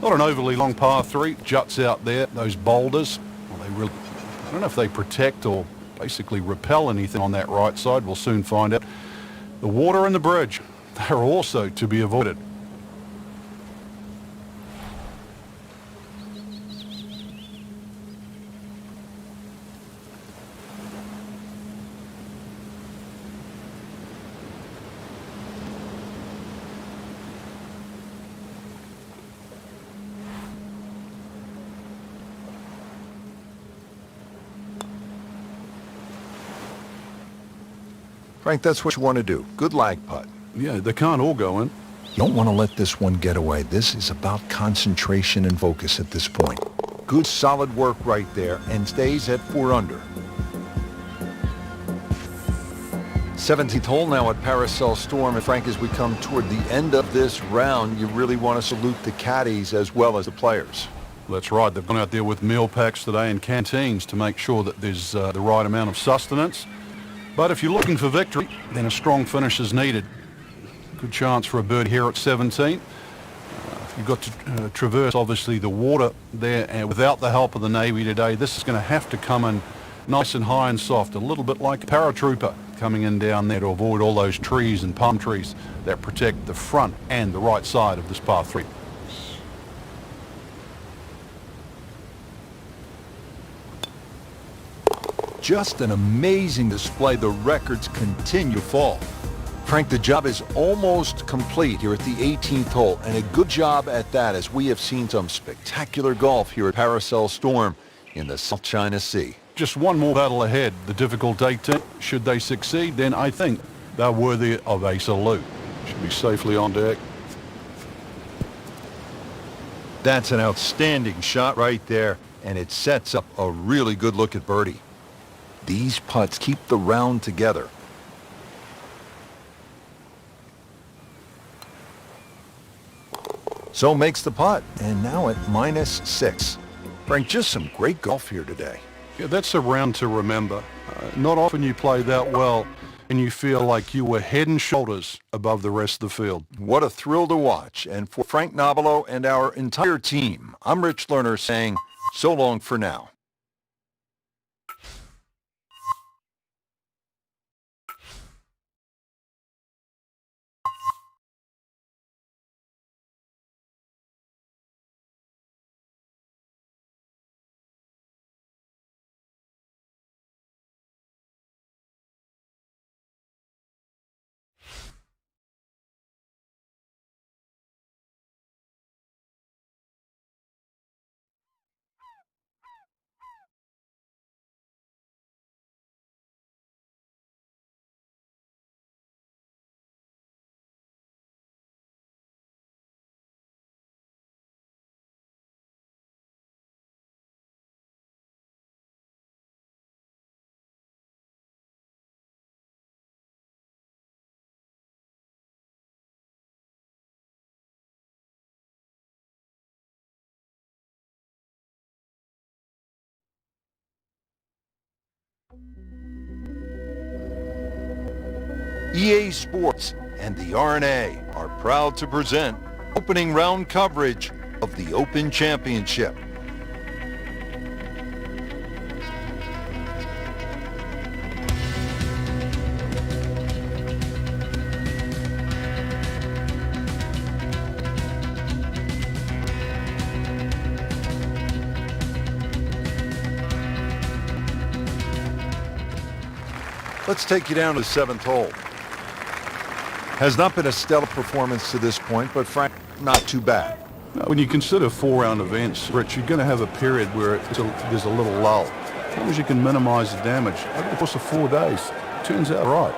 Speaker 2: Not an overly long par 3, juts out there. Those boulders, well, they really, I don't know if they protect or basically repel anything on that right side. We'll soon find out. The water and the bridge, they're also to be avoided.
Speaker 1: Frank, that's what you want to do. Good lag putt.
Speaker 2: Yeah, they can't all go in.
Speaker 1: You don't want to let this one get away. This is about concentration and focus at this point. Good solid work right there and stays at 4 under. 17th hole now at Paracel Storm. And Frank, as we come toward the end of this round, you really want to salute the caddies as well as the players.
Speaker 2: That's right. They've gone out there with meal packs today and canteens to make sure that there's the right amount of sustenance. But if you're looking for victory, then a strong finish is needed. Good chance for a birdie here at 17. You've got to traverse, obviously, the water there, and without the help of the Navy today, this is going to have to come in nice and high and soft, a little bit like a paratrooper coming in down there to avoid all those trees and palm trees that protect the front and the right side of this par 3.
Speaker 1: Just an amazing display. The records continue to fall. Frank, the job is almost complete here at the 18th hole, and a good job at that, as we have seen some spectacular golf here at Paracel Storm in the South China Sea.
Speaker 2: Just one more battle ahead, the difficult 18. Should they succeed, then I think they're worthy of a salute. Should be safely on deck.
Speaker 1: That's an outstanding shot right there, and it sets up a really good look at birdie. These putts keep the round together. So makes the putt, and now at -6. Frank, just some great golf here today.
Speaker 2: Yeah, that's a round to remember. Not often you play that well and you feel like you were head and shoulders above the rest of the field.
Speaker 1: What a thrill to watch. And for Frank Nobilo and our entire team, I'm Rich Lerner saying so long for now. EA Sports and the R&A are proud to present opening round coverage of the Open Championship. Let's take you down to the 7th hole. Has not been a stellar performance to this point, but Frank, not too bad.
Speaker 2: When you consider 4-round events, Rich, you're going to have a period where there's a little lull. As long as you can minimize the damage over the course of 4 days, turns out right.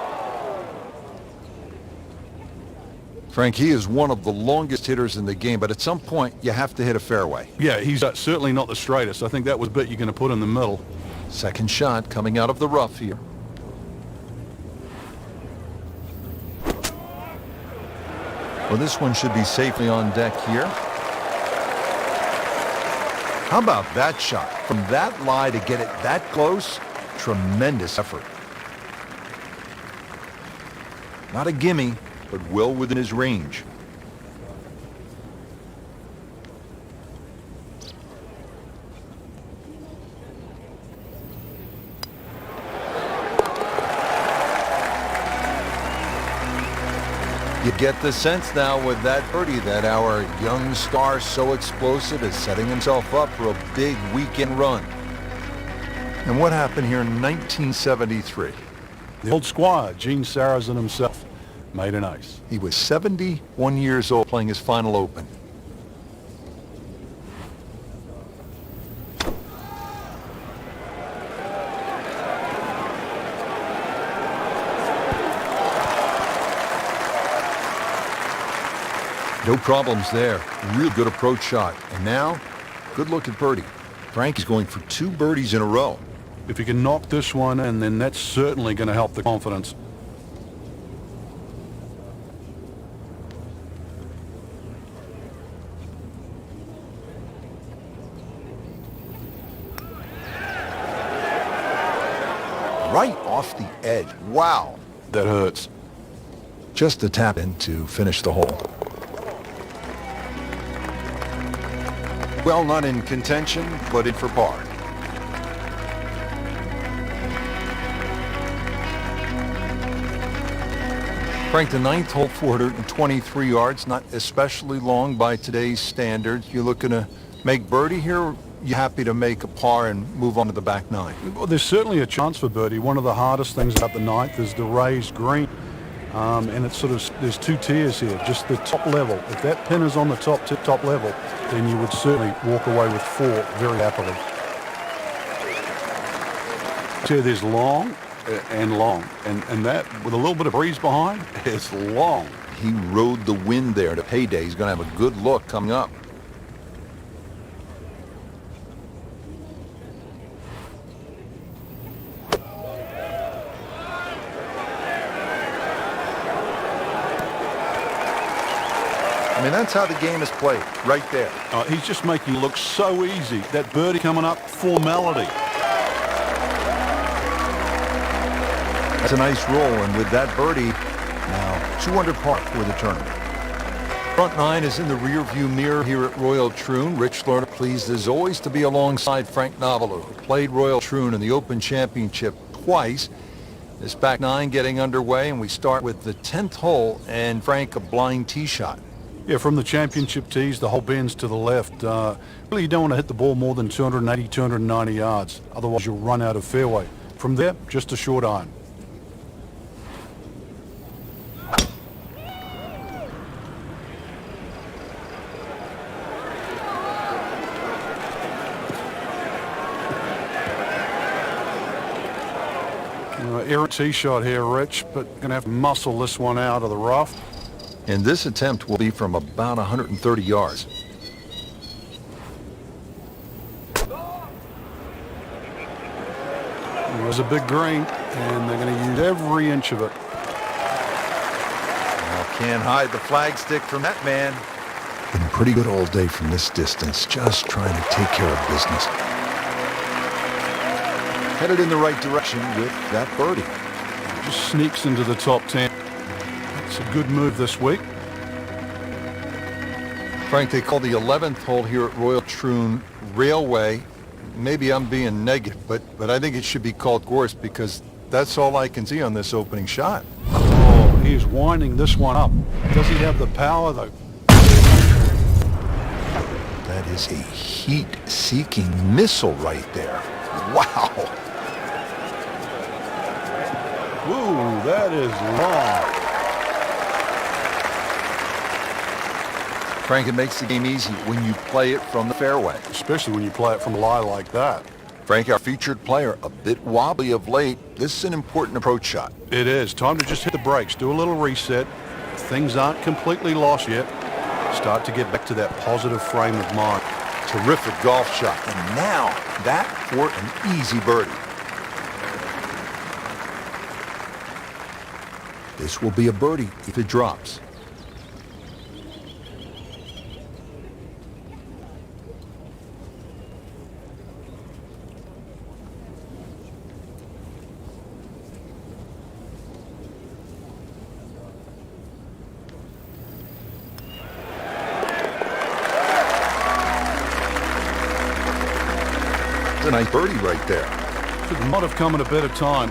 Speaker 1: Frank, he is one of the longest hitters in the game, but at some point you have to hit a fairway.
Speaker 2: Yeah, he's certainly not the straightest. I think that was a bit you're going to put in the middle.
Speaker 1: Second shot coming out of the rough here. Well, this one should be safely on deck here. How about that shot? From that lie to get it that close, tremendous effort. Not a gimme, but well within his range. You get the sense now with that birdie that our young star, so explosive, is setting himself up for a big weekend run. And what happened here in 1973?
Speaker 2: The old squire, Gene Sarazen himself, made an ace.
Speaker 1: He was 71 years old playing his final Open. No problems there. Real good approach shot. And now, good look at birdie. Frank is going for 2 birdies in a row.
Speaker 2: If he can knock this one, and then that's certainly going to help the confidence.
Speaker 1: Right off the edge. Wow.
Speaker 2: That hurts.
Speaker 1: Just a tap in to finish the hole. Well, not in contention, but in for par. Frank, the 9th hole, 423 yards, not especially long by today's standards. You looking to make birdie here? You happy to make a par and move on to the back 9?
Speaker 2: Well, there's certainly a chance for birdie. One of the hardest things about the 9th is the raised green. And it's sort of, there's 2 tiers here, just the top level. If that pin is on the top level, then you would certainly walk away with 4 very happily. So there's long and long, and that, with a little bit of breeze behind, it's long.
Speaker 1: He rode the wind there to payday. He's going to have a good look coming up. I mean, that's how the game is played, right there.
Speaker 2: He's just making it look so easy. That birdie coming up, formality.
Speaker 1: That's a nice roll, and with that birdie, now 2 under par for the tournament. Front 9 is in the rearview mirror here at Royal Troon. Rich Lerner pleased as always to be alongside Frank Navalu, who played Royal Troon in the Open Championship twice. This back 9 getting underway, and we start with the 10th hole, and Frank, a blind tee shot.
Speaker 2: Yeah, from the championship tees, the hole bends to the left. Really, you don't want to hit the ball more than 280, 290 yards. Otherwise, you'll run out of fairway. From there, just a short iron. Errant tee shot here, Rich, but going to have to muscle this one out of the rough.
Speaker 1: And this attempt will be from about 130 yards.
Speaker 2: It was a big green, and they're going to use every inch of it.
Speaker 1: Well, can't hide the flagstick from that man. Been pretty good all day from this distance, just trying to take care of business. Headed in the right direction with that birdie.
Speaker 2: Just sneaks into the top 10. It's a good move this week.
Speaker 1: Frank, they call the 11th hole here at Royal Troon Railway. Maybe I'm being negative, but I think it should be called Gorse because that's all I can see on this opening shot.
Speaker 2: Oh, he's winding this one up. Does he have the power, though?
Speaker 1: That is a heat-seeking missile right there. Wow.
Speaker 2: Woo, that is long.
Speaker 1: Frank, it makes the game easy when you play it from the fairway.
Speaker 2: Especially when you play it from a lie like that.
Speaker 1: Frank, our featured player, a bit wobbly of late. This is an important approach shot.
Speaker 2: It is. Time to just hit the brakes, do a little reset. Things aren't completely lost yet. Start to get back to that positive frame of mind.
Speaker 1: Terrific golf shot. And now, that for an easy birdie. This will be a birdie if it drops. A nice birdie right there.
Speaker 2: Could not have come at a better time.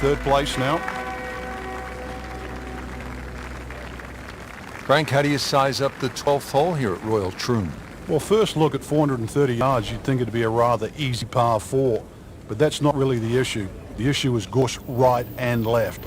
Speaker 2: 3rd place now.
Speaker 1: Frank, how do you size up the 12th hole here at Royal Troon?
Speaker 2: Well, first look at 430 yards, you'd think it'd be a rather easy par 4. But that's not really the issue. The issue is Gorse right and left.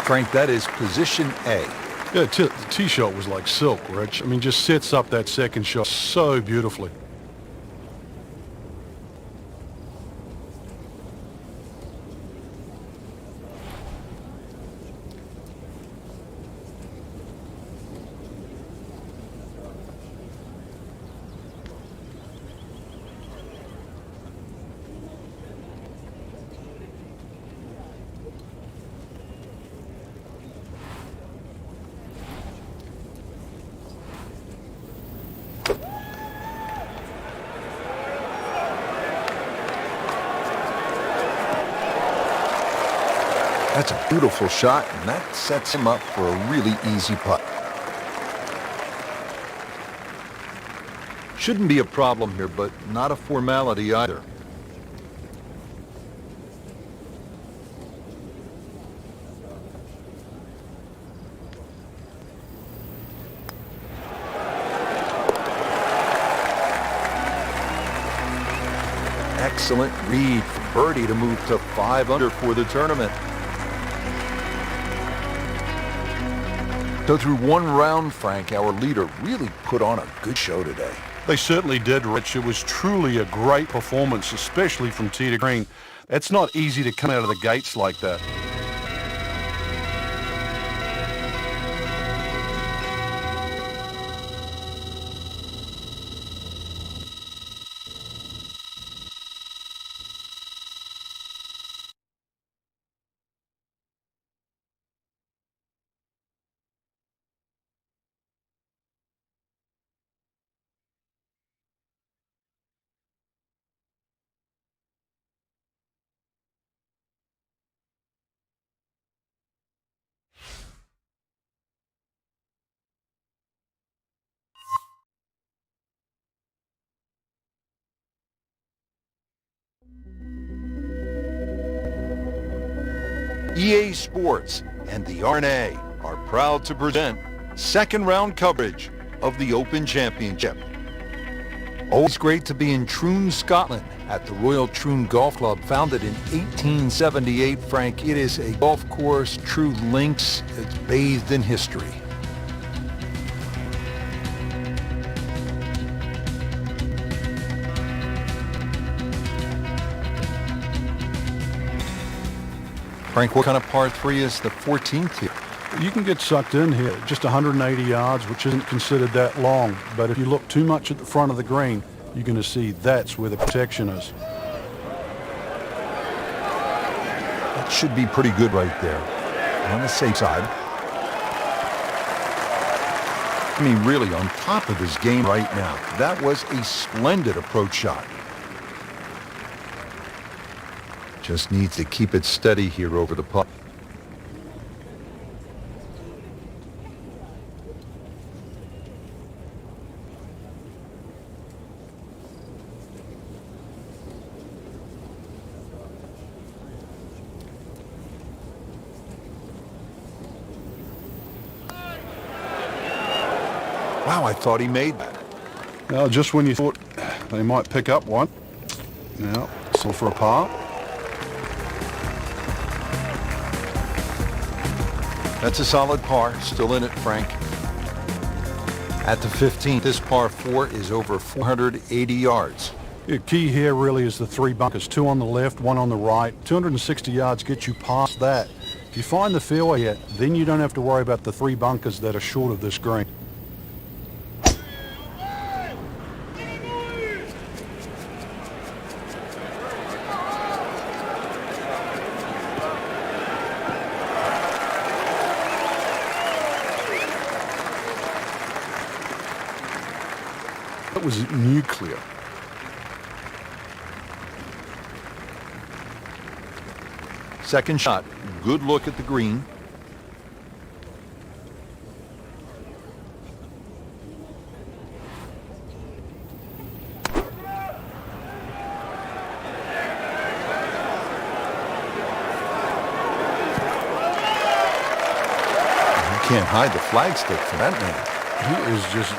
Speaker 1: Frank, that is position A.
Speaker 2: Yeah, the tee shot was like silk, Rich. I mean, just sets up that second shot so beautifully.
Speaker 1: That's a beautiful shot, and that sets him up for a really easy putt. Shouldn't be a problem here, but not a formality either. Excellent read for birdie to move to 5 under for the tournament. So through one round, Frank, our leader really put on a good show today.
Speaker 2: They certainly did, Rich. It was truly a great performance, especially from tee to green. It's not easy to come out of the gates like that.
Speaker 1: EA Sports and the R&A are proud to present second round coverage of the Open Championship. Always great to be in Troon, Scotland at the Royal Troon Golf Club, founded in 1878. Frank, it is a golf course, true links. It's bathed in history. Frank, what kind of par 3 is the 14th here?
Speaker 2: You can get sucked in here, just 180 yards, which isn't considered that long. But if you look too much at the front of the green, you're going to see that's where the protection is.
Speaker 1: That should be pretty good right there. On the safe side. I mean, really on top of his game right now. That was a splendid approach shot. Just needs to keep it steady here over the putt. Wow, I thought he made that.
Speaker 2: Now, just when you thought they might pick up one, now still for a par.
Speaker 1: That's a solid par, still in it, Frank. At the 15th, this par 4 is over 480 yards.
Speaker 2: The key here really is the 3 bunkers, 2 on the left, 1 on the right. 260 yards gets you past that. If you find the fairway here, then you don't have to worry about the 3 bunkers that are short of this green. That was nuclear.
Speaker 1: Second shot, good look at the green. You can't hide the flagstick for that man.
Speaker 2: He is just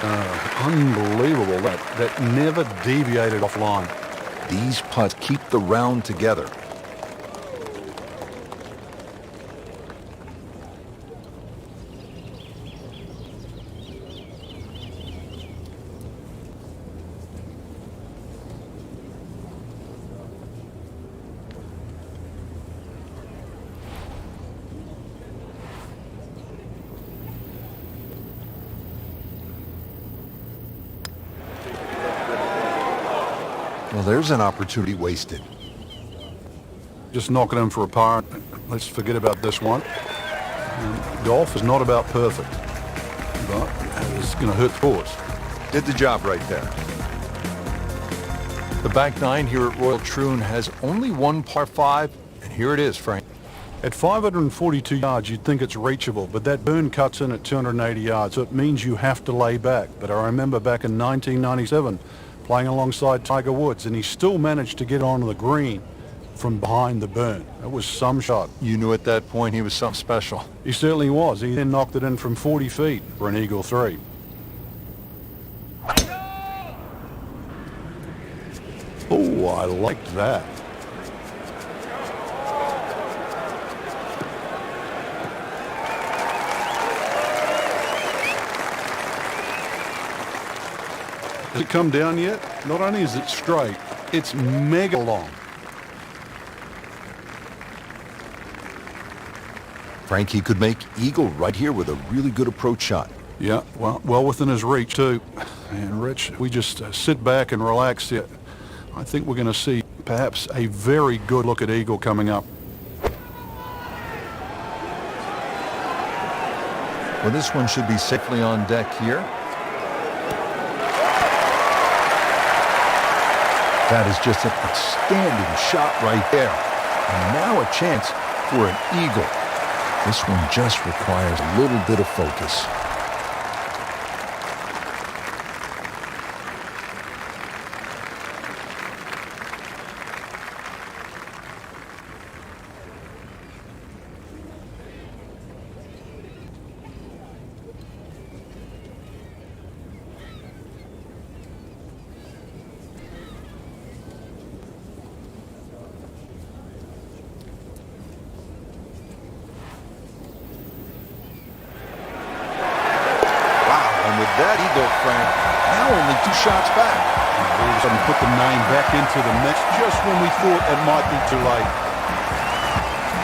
Speaker 2: unbelievable. That never deviated offline.
Speaker 1: These putts keep the round together. there's an opportunity wasted.
Speaker 2: Just knocking him for a par. Let's forget about this one. And golf is not about perfect, but it's going to hurt the course.
Speaker 1: Did the job right there. The back nine here at Royal Troon has only one par 5, and here it is, Frank.
Speaker 2: At 542 yards, you'd think it's reachable, but that burn cuts in at 280 yards, so it means you have to lay back. But I remember back in 1997, playing alongside Tiger Woods, and he still managed to get onto the green from behind the burn. It was some shot.
Speaker 1: You knew at that point he was something special.
Speaker 2: He certainly was. He then knocked it in from 40 feet for an eagle 3. Oh, I like that. Has it come down yet? Not only is it straight, it's mega long.
Speaker 1: Frankie could make eagle right here with a really good approach shot.
Speaker 2: Yeah, well within his reach too. And Rich, we just sit back and relax here. I think we're going to see perhaps a very good look at eagle coming up.
Speaker 1: Well, this one should be safely on deck here. That is just an outstanding shot right there. And now a chance for an eagle. This one just requires a little bit of focus. That eagle, Frank, now only 2 shots back.
Speaker 2: All of a sudden put the name back into the mix just when we thought it might be too late.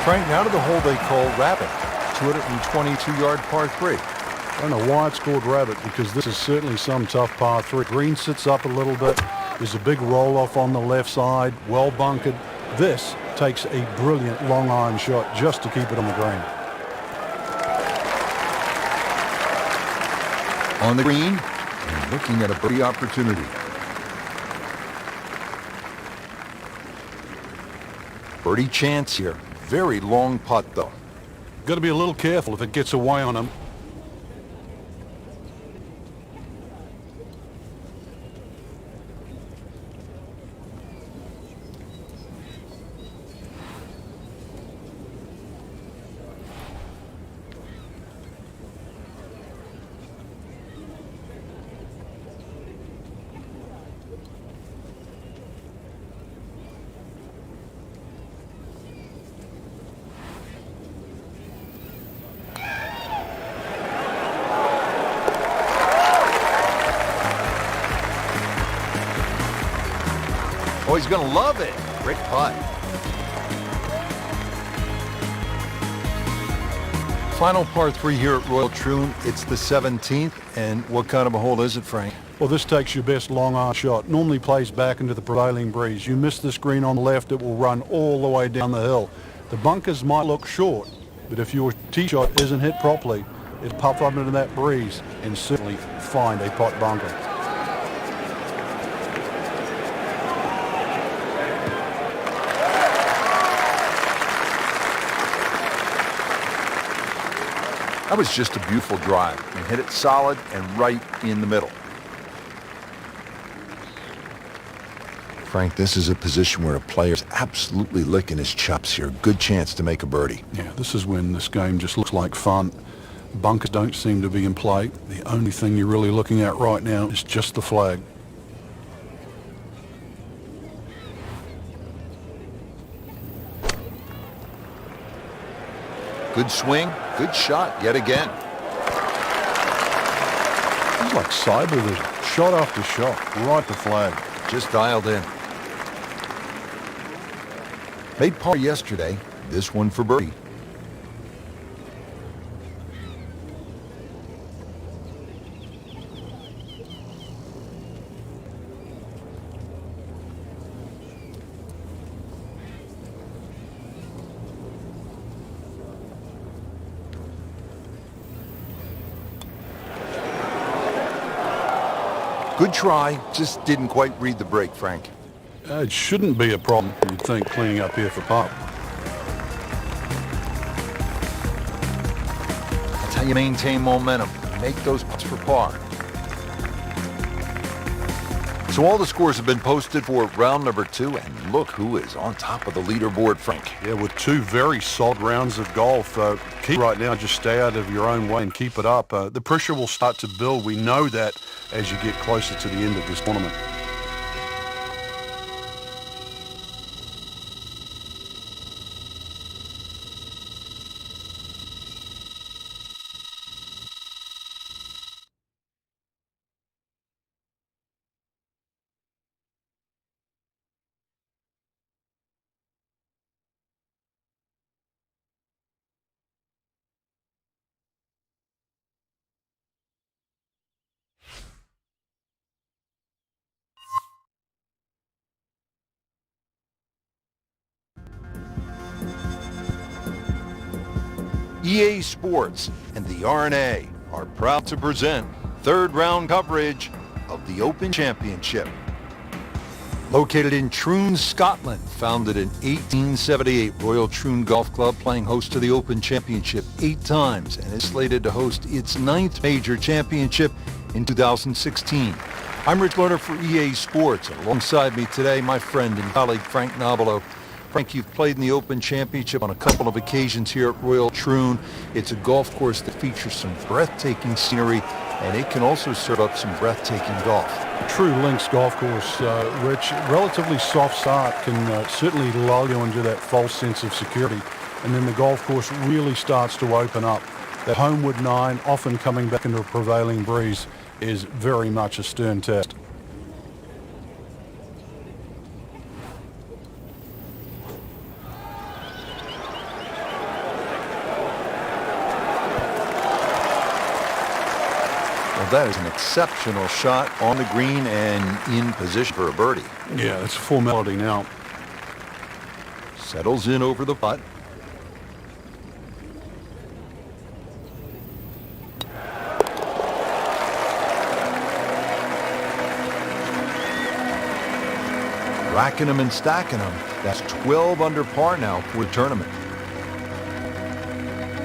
Speaker 1: Frank, now to the hole they call Rabbit, 222-yard par 3.
Speaker 2: I don't know why it's called Rabbit, because this is certainly some tough par 3. Green sits up a little bit. There's a big roll-off on the left side, well bunkered. This takes a brilliant long iron shot just to keep it on the green.
Speaker 1: On the green, and looking at a birdie opportunity. Birdie chance here. Very long putt, though.
Speaker 2: Got to be a little careful if it gets away on him.
Speaker 1: Oh, he's going to love it. Great putt. Final par 3 here at Royal Troon. It's the 17th. And what kind of a hole is it, Frank?
Speaker 2: Well, this takes your best long iron shot. Normally plays back into the prevailing breeze. You miss this green on the left, it will run all the way down the hill. The bunkers might look short, but if your tee shot isn't hit properly, it'll puff up into that breeze and certainly find a pot bunker.
Speaker 1: That was just a beautiful drive. He hit it solid and right in the middle. Frank, this is a position where a player's absolutely licking his chops here. Good chance to make a birdie.
Speaker 2: Yeah, this is when this game just looks like fun. Bunkers don't seem to be in play. The only thing you're really looking at right now is just the flag.
Speaker 1: Good swing, good shot yet again.
Speaker 2: It's like cyber vision. Shot after shot, right to flag.
Speaker 1: Just dialed in. Made par yesterday, this one for birdie. Good try, just didn't quite read the break, Frank.
Speaker 2: It shouldn't be a problem, you'd think, cleaning up here for par.
Speaker 1: That's how you maintain momentum. Make those putts for par. So all the scores have been posted for round number 2, and look who is on top of the leaderboard, Frank.
Speaker 2: Yeah, with 2 very solid rounds of golf. Key right now, just stay out of your own way and keep it up. The pressure will start to build. We know that as you get closer to the end of this tournament.
Speaker 1: EA Sports and the R&A are proud to present third round coverage of the Open Championship. Located in Troon, Scotland, founded in 1878, Royal Troon Golf Club playing host to the Open Championship 8 times and is slated to host its 9th major championship in 2016. I'm Rich Lerner for EA Sports, and alongside me today, my friend and colleague Frank Nobilo. Frank, you've played in the Open Championship on a couple of occasions here at Royal Troon. It's a golf course that features some breathtaking scenery, and it can also serve up some breathtaking golf.
Speaker 2: True links golf course, Rich. Relatively soft start can certainly lull you into that false sense of security, and then the golf course really starts to open up. That homeward 9, often coming back into a prevailing breeze, is very much a stern test.
Speaker 1: That is an exceptional shot on the green and in position for a birdie.
Speaker 2: Yeah, it's a formality now.
Speaker 1: Settles in over the putt. Racking them and stacking them. That's 12 under par now for the tournament.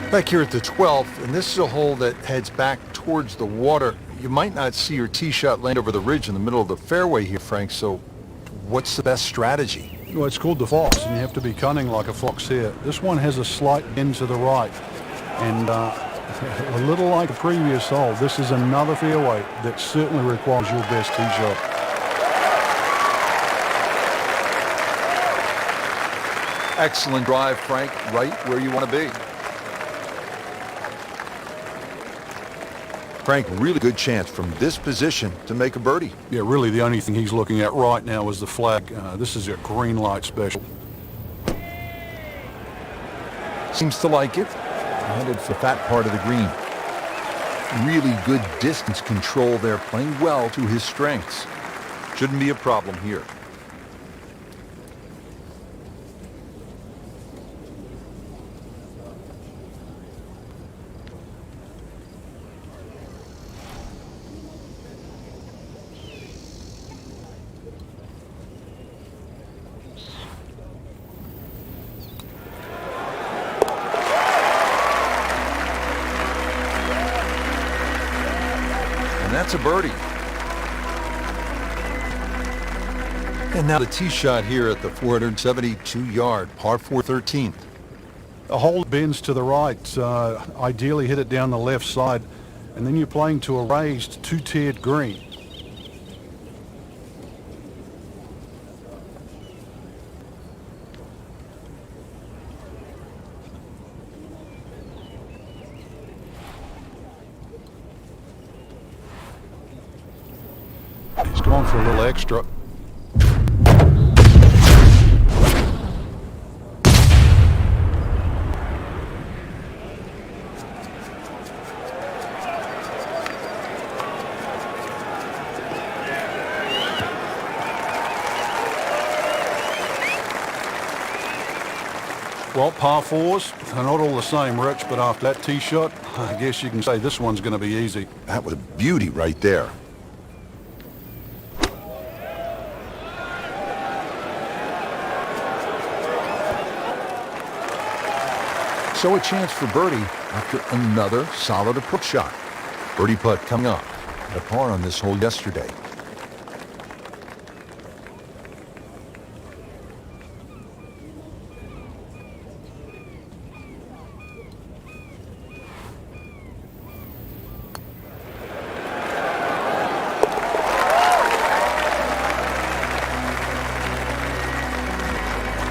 Speaker 1: Back here at the 12th, and this is a hole that heads back towards the water. You might not see your tee shot land over the ridge in the middle of the fairway here, Frank, so what's the best strategy?
Speaker 2: Well, it's called the fox, and you have to be cunning like a fox here. This one has a slight bend to the right, and a little like the previous hole, this is another fairway that certainly requires your best tee shot.
Speaker 1: Excellent drive, Frank, right where you want to be. Frank, really good chance from this position to make a birdie.
Speaker 2: Yeah, really the only thing he's looking at right now is the flag. This is a green light special.
Speaker 1: Seems to like it. Headed for that part of the green. Really good distance control there, playing well to his strengths. Shouldn't be a problem here. And that's a birdie. And now the tee shot here at the 472-yard par 4 13th.
Speaker 2: The hole bends to the right. Ideally hit it down the left side, and then you're playing to a raised 2-tiered green. He's going for a little extra. Well, par 4s, they're not all the same, Rich, but after that tee shot, I guess you can say this one's going to be easy.
Speaker 1: That was a beauty right there. So a chance for birdie after another solid approach shot. Birdie putt coming up. At a par on this hole yesterday.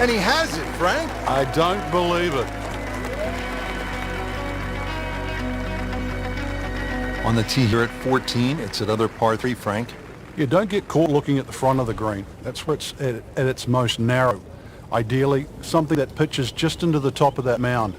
Speaker 1: And he has it, Frank.
Speaker 2: I don't believe it.
Speaker 1: On the tee here at 14, it's another par 3, Frank.
Speaker 2: You don't get caught looking at the front of the green. That's where it's at its most narrow. Ideally, something that pitches just into the top of that mound.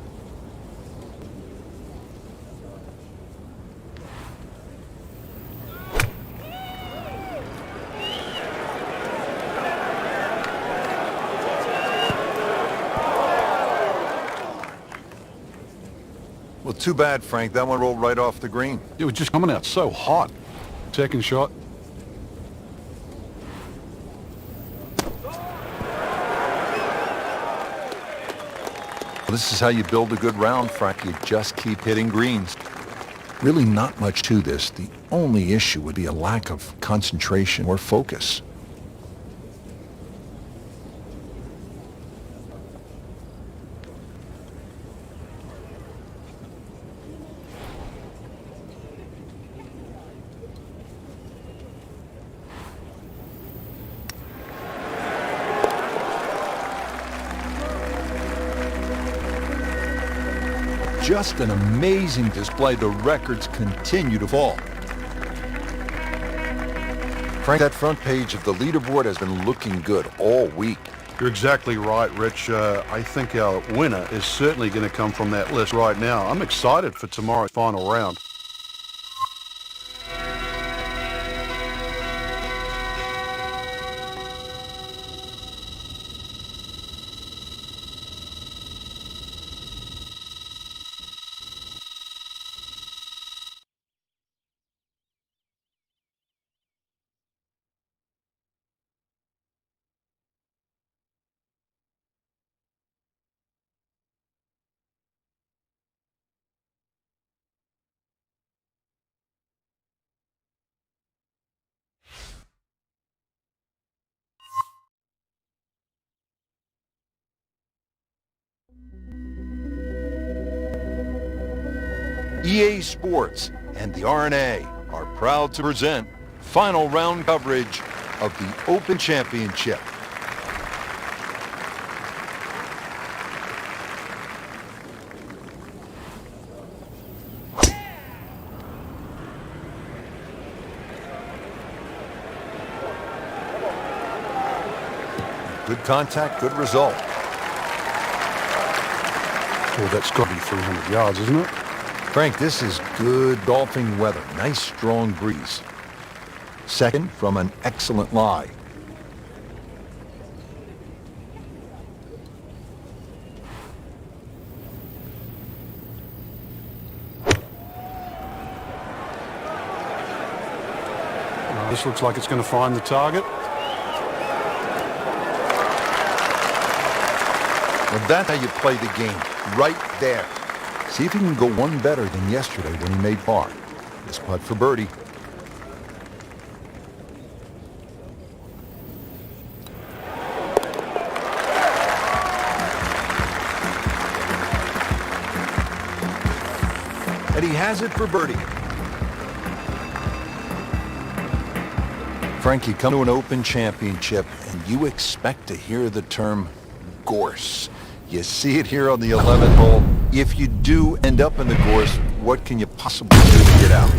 Speaker 1: Well, too bad, Frank. That one rolled right off the green.
Speaker 2: It was just coming out so hot. Second shot.
Speaker 1: Well, this is how you build a good round, Frank. You just keep hitting greens. Really not much to this. The only issue would be a lack of concentration or focus. Just an amazing display. The records continue to fall. Frank, that front page of the leaderboard has been looking good all week.
Speaker 2: You're exactly right, Rich. I think our winner is certainly going to come from that list right now. I'm excited for tomorrow's final round.
Speaker 1: EA Sports and the R&A are proud to present final round coverage of the Open Championship. Good contact, good result.
Speaker 2: Well, that's got to be 300 yards, isn't it?
Speaker 1: Frank, this is good golfing weather. Nice strong breeze. Second from an excellent lie.
Speaker 2: This looks like it's going to find the target.
Speaker 1: Well, that's how you play the game. Right there. See if he can go one better than yesterday when he made par. This putt for birdie. And he has it for birdie. Frank, you come to an Open Championship and you expect to hear the term gorse. You see it here on the 11th hole. If you do end up in the gorse, what can you possibly do to get out?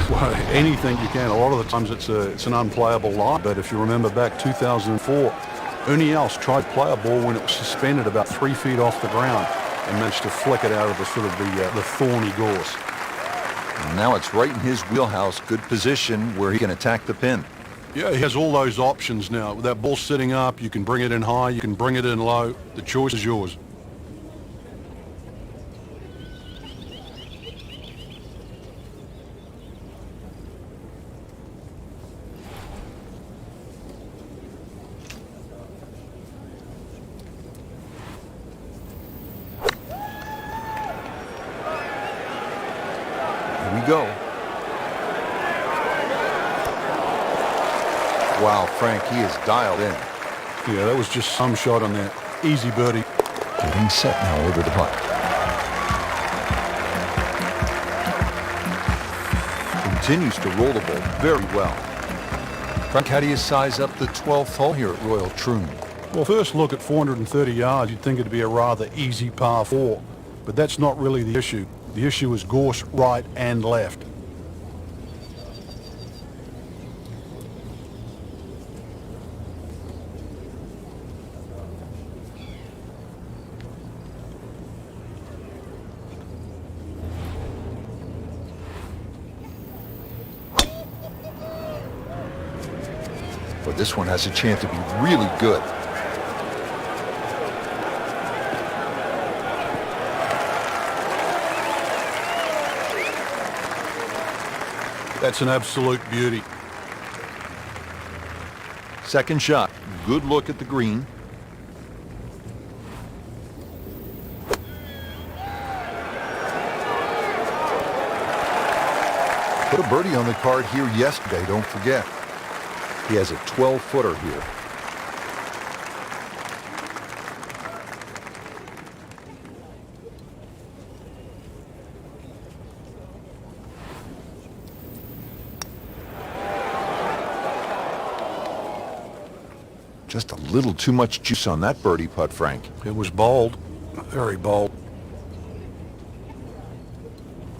Speaker 2: Well, anything you can. A lot of the times it's an unplayable line. But if you remember back 2004, Ernie Els tried to play a ball when it was suspended about 3 feet off the ground and managed to flick it out of the sort of the thorny gorse.
Speaker 1: And now it's right in his wheelhouse. Good position where he can attack the pin.
Speaker 2: Yeah, he has all those options now. With that ball sitting up, you can bring it in high, you can bring it in low. The choice is yours.
Speaker 1: go. Wow, Frank, he is dialed in.
Speaker 2: Yeah, that was just some shot on that. Easy birdie.
Speaker 1: Getting set now over the putt. Continues to roll the ball very well. Frank, how do you size up the 12th hole here at Royal Troon?
Speaker 2: Well, first look at 430 yards, you'd think it'd be a rather easy par 4. But that's not really the issue. The issue is gorse right and left.
Speaker 1: But this one has a chance to be really good.
Speaker 2: That's an absolute beauty.
Speaker 1: Second shot. Good look at the green. Put a birdie on the card here yesterday, don't forget. He has a 12-footer here. Just a little too much juice on that birdie putt, Frank.
Speaker 2: It was bold, very bold.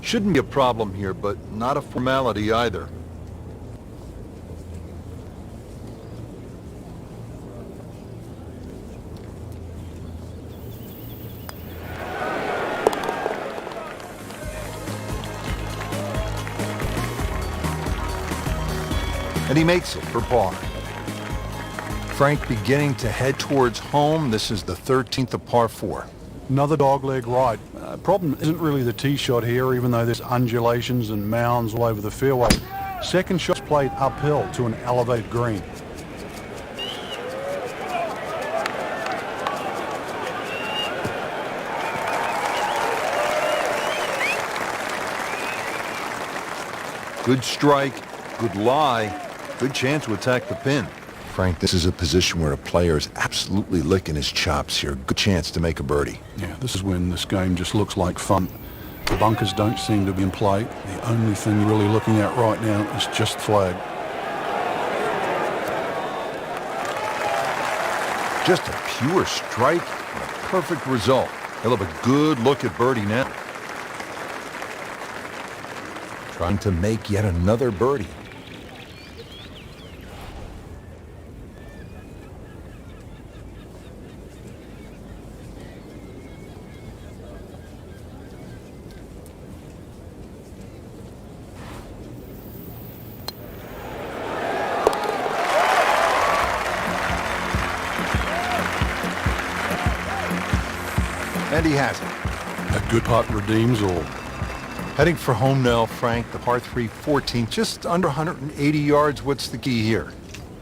Speaker 1: Shouldn't be a problem here, but not a formality either. And he makes it for par. Frank beginning to head towards home. This is the 13th of par 4.
Speaker 2: Another dogleg right. Problem isn't really the tee shot here, even though there's undulations and mounds all over the fairway. Second shot's played uphill to an elevated green.
Speaker 1: Good strike, good lie, good chance to attack the pin. Frank, this is a position where a player is absolutely licking his chops here. Good chance to make a birdie.
Speaker 2: Yeah, this is when this game just looks like fun. The bunkers don't seem to be in play. The only thing you're really looking at right now is just flag.
Speaker 1: Just a pure strike and a perfect result. He'll have a good look at birdie now. Trying to make yet another birdie. And he has it.
Speaker 2: A good putt redeems all.
Speaker 1: Heading for home now, Frank, the par 3 14, just under 180 yards. What's the key here?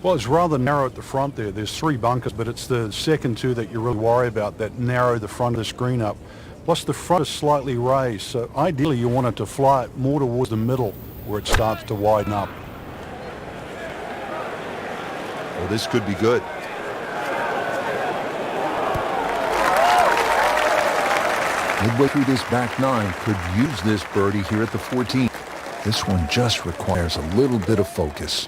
Speaker 2: Well, it's rather narrow at the front there. There's 3 bunkers, but it's the second 2 that you really worry about that narrow the front of the screen up. Plus, the front is slightly raised, so ideally you want it to fly more towards the middle where it starts to widen up.
Speaker 1: Well, this could be good. Midway through this back 9, could use this birdie here at the 14th. This one just requires a little bit of focus.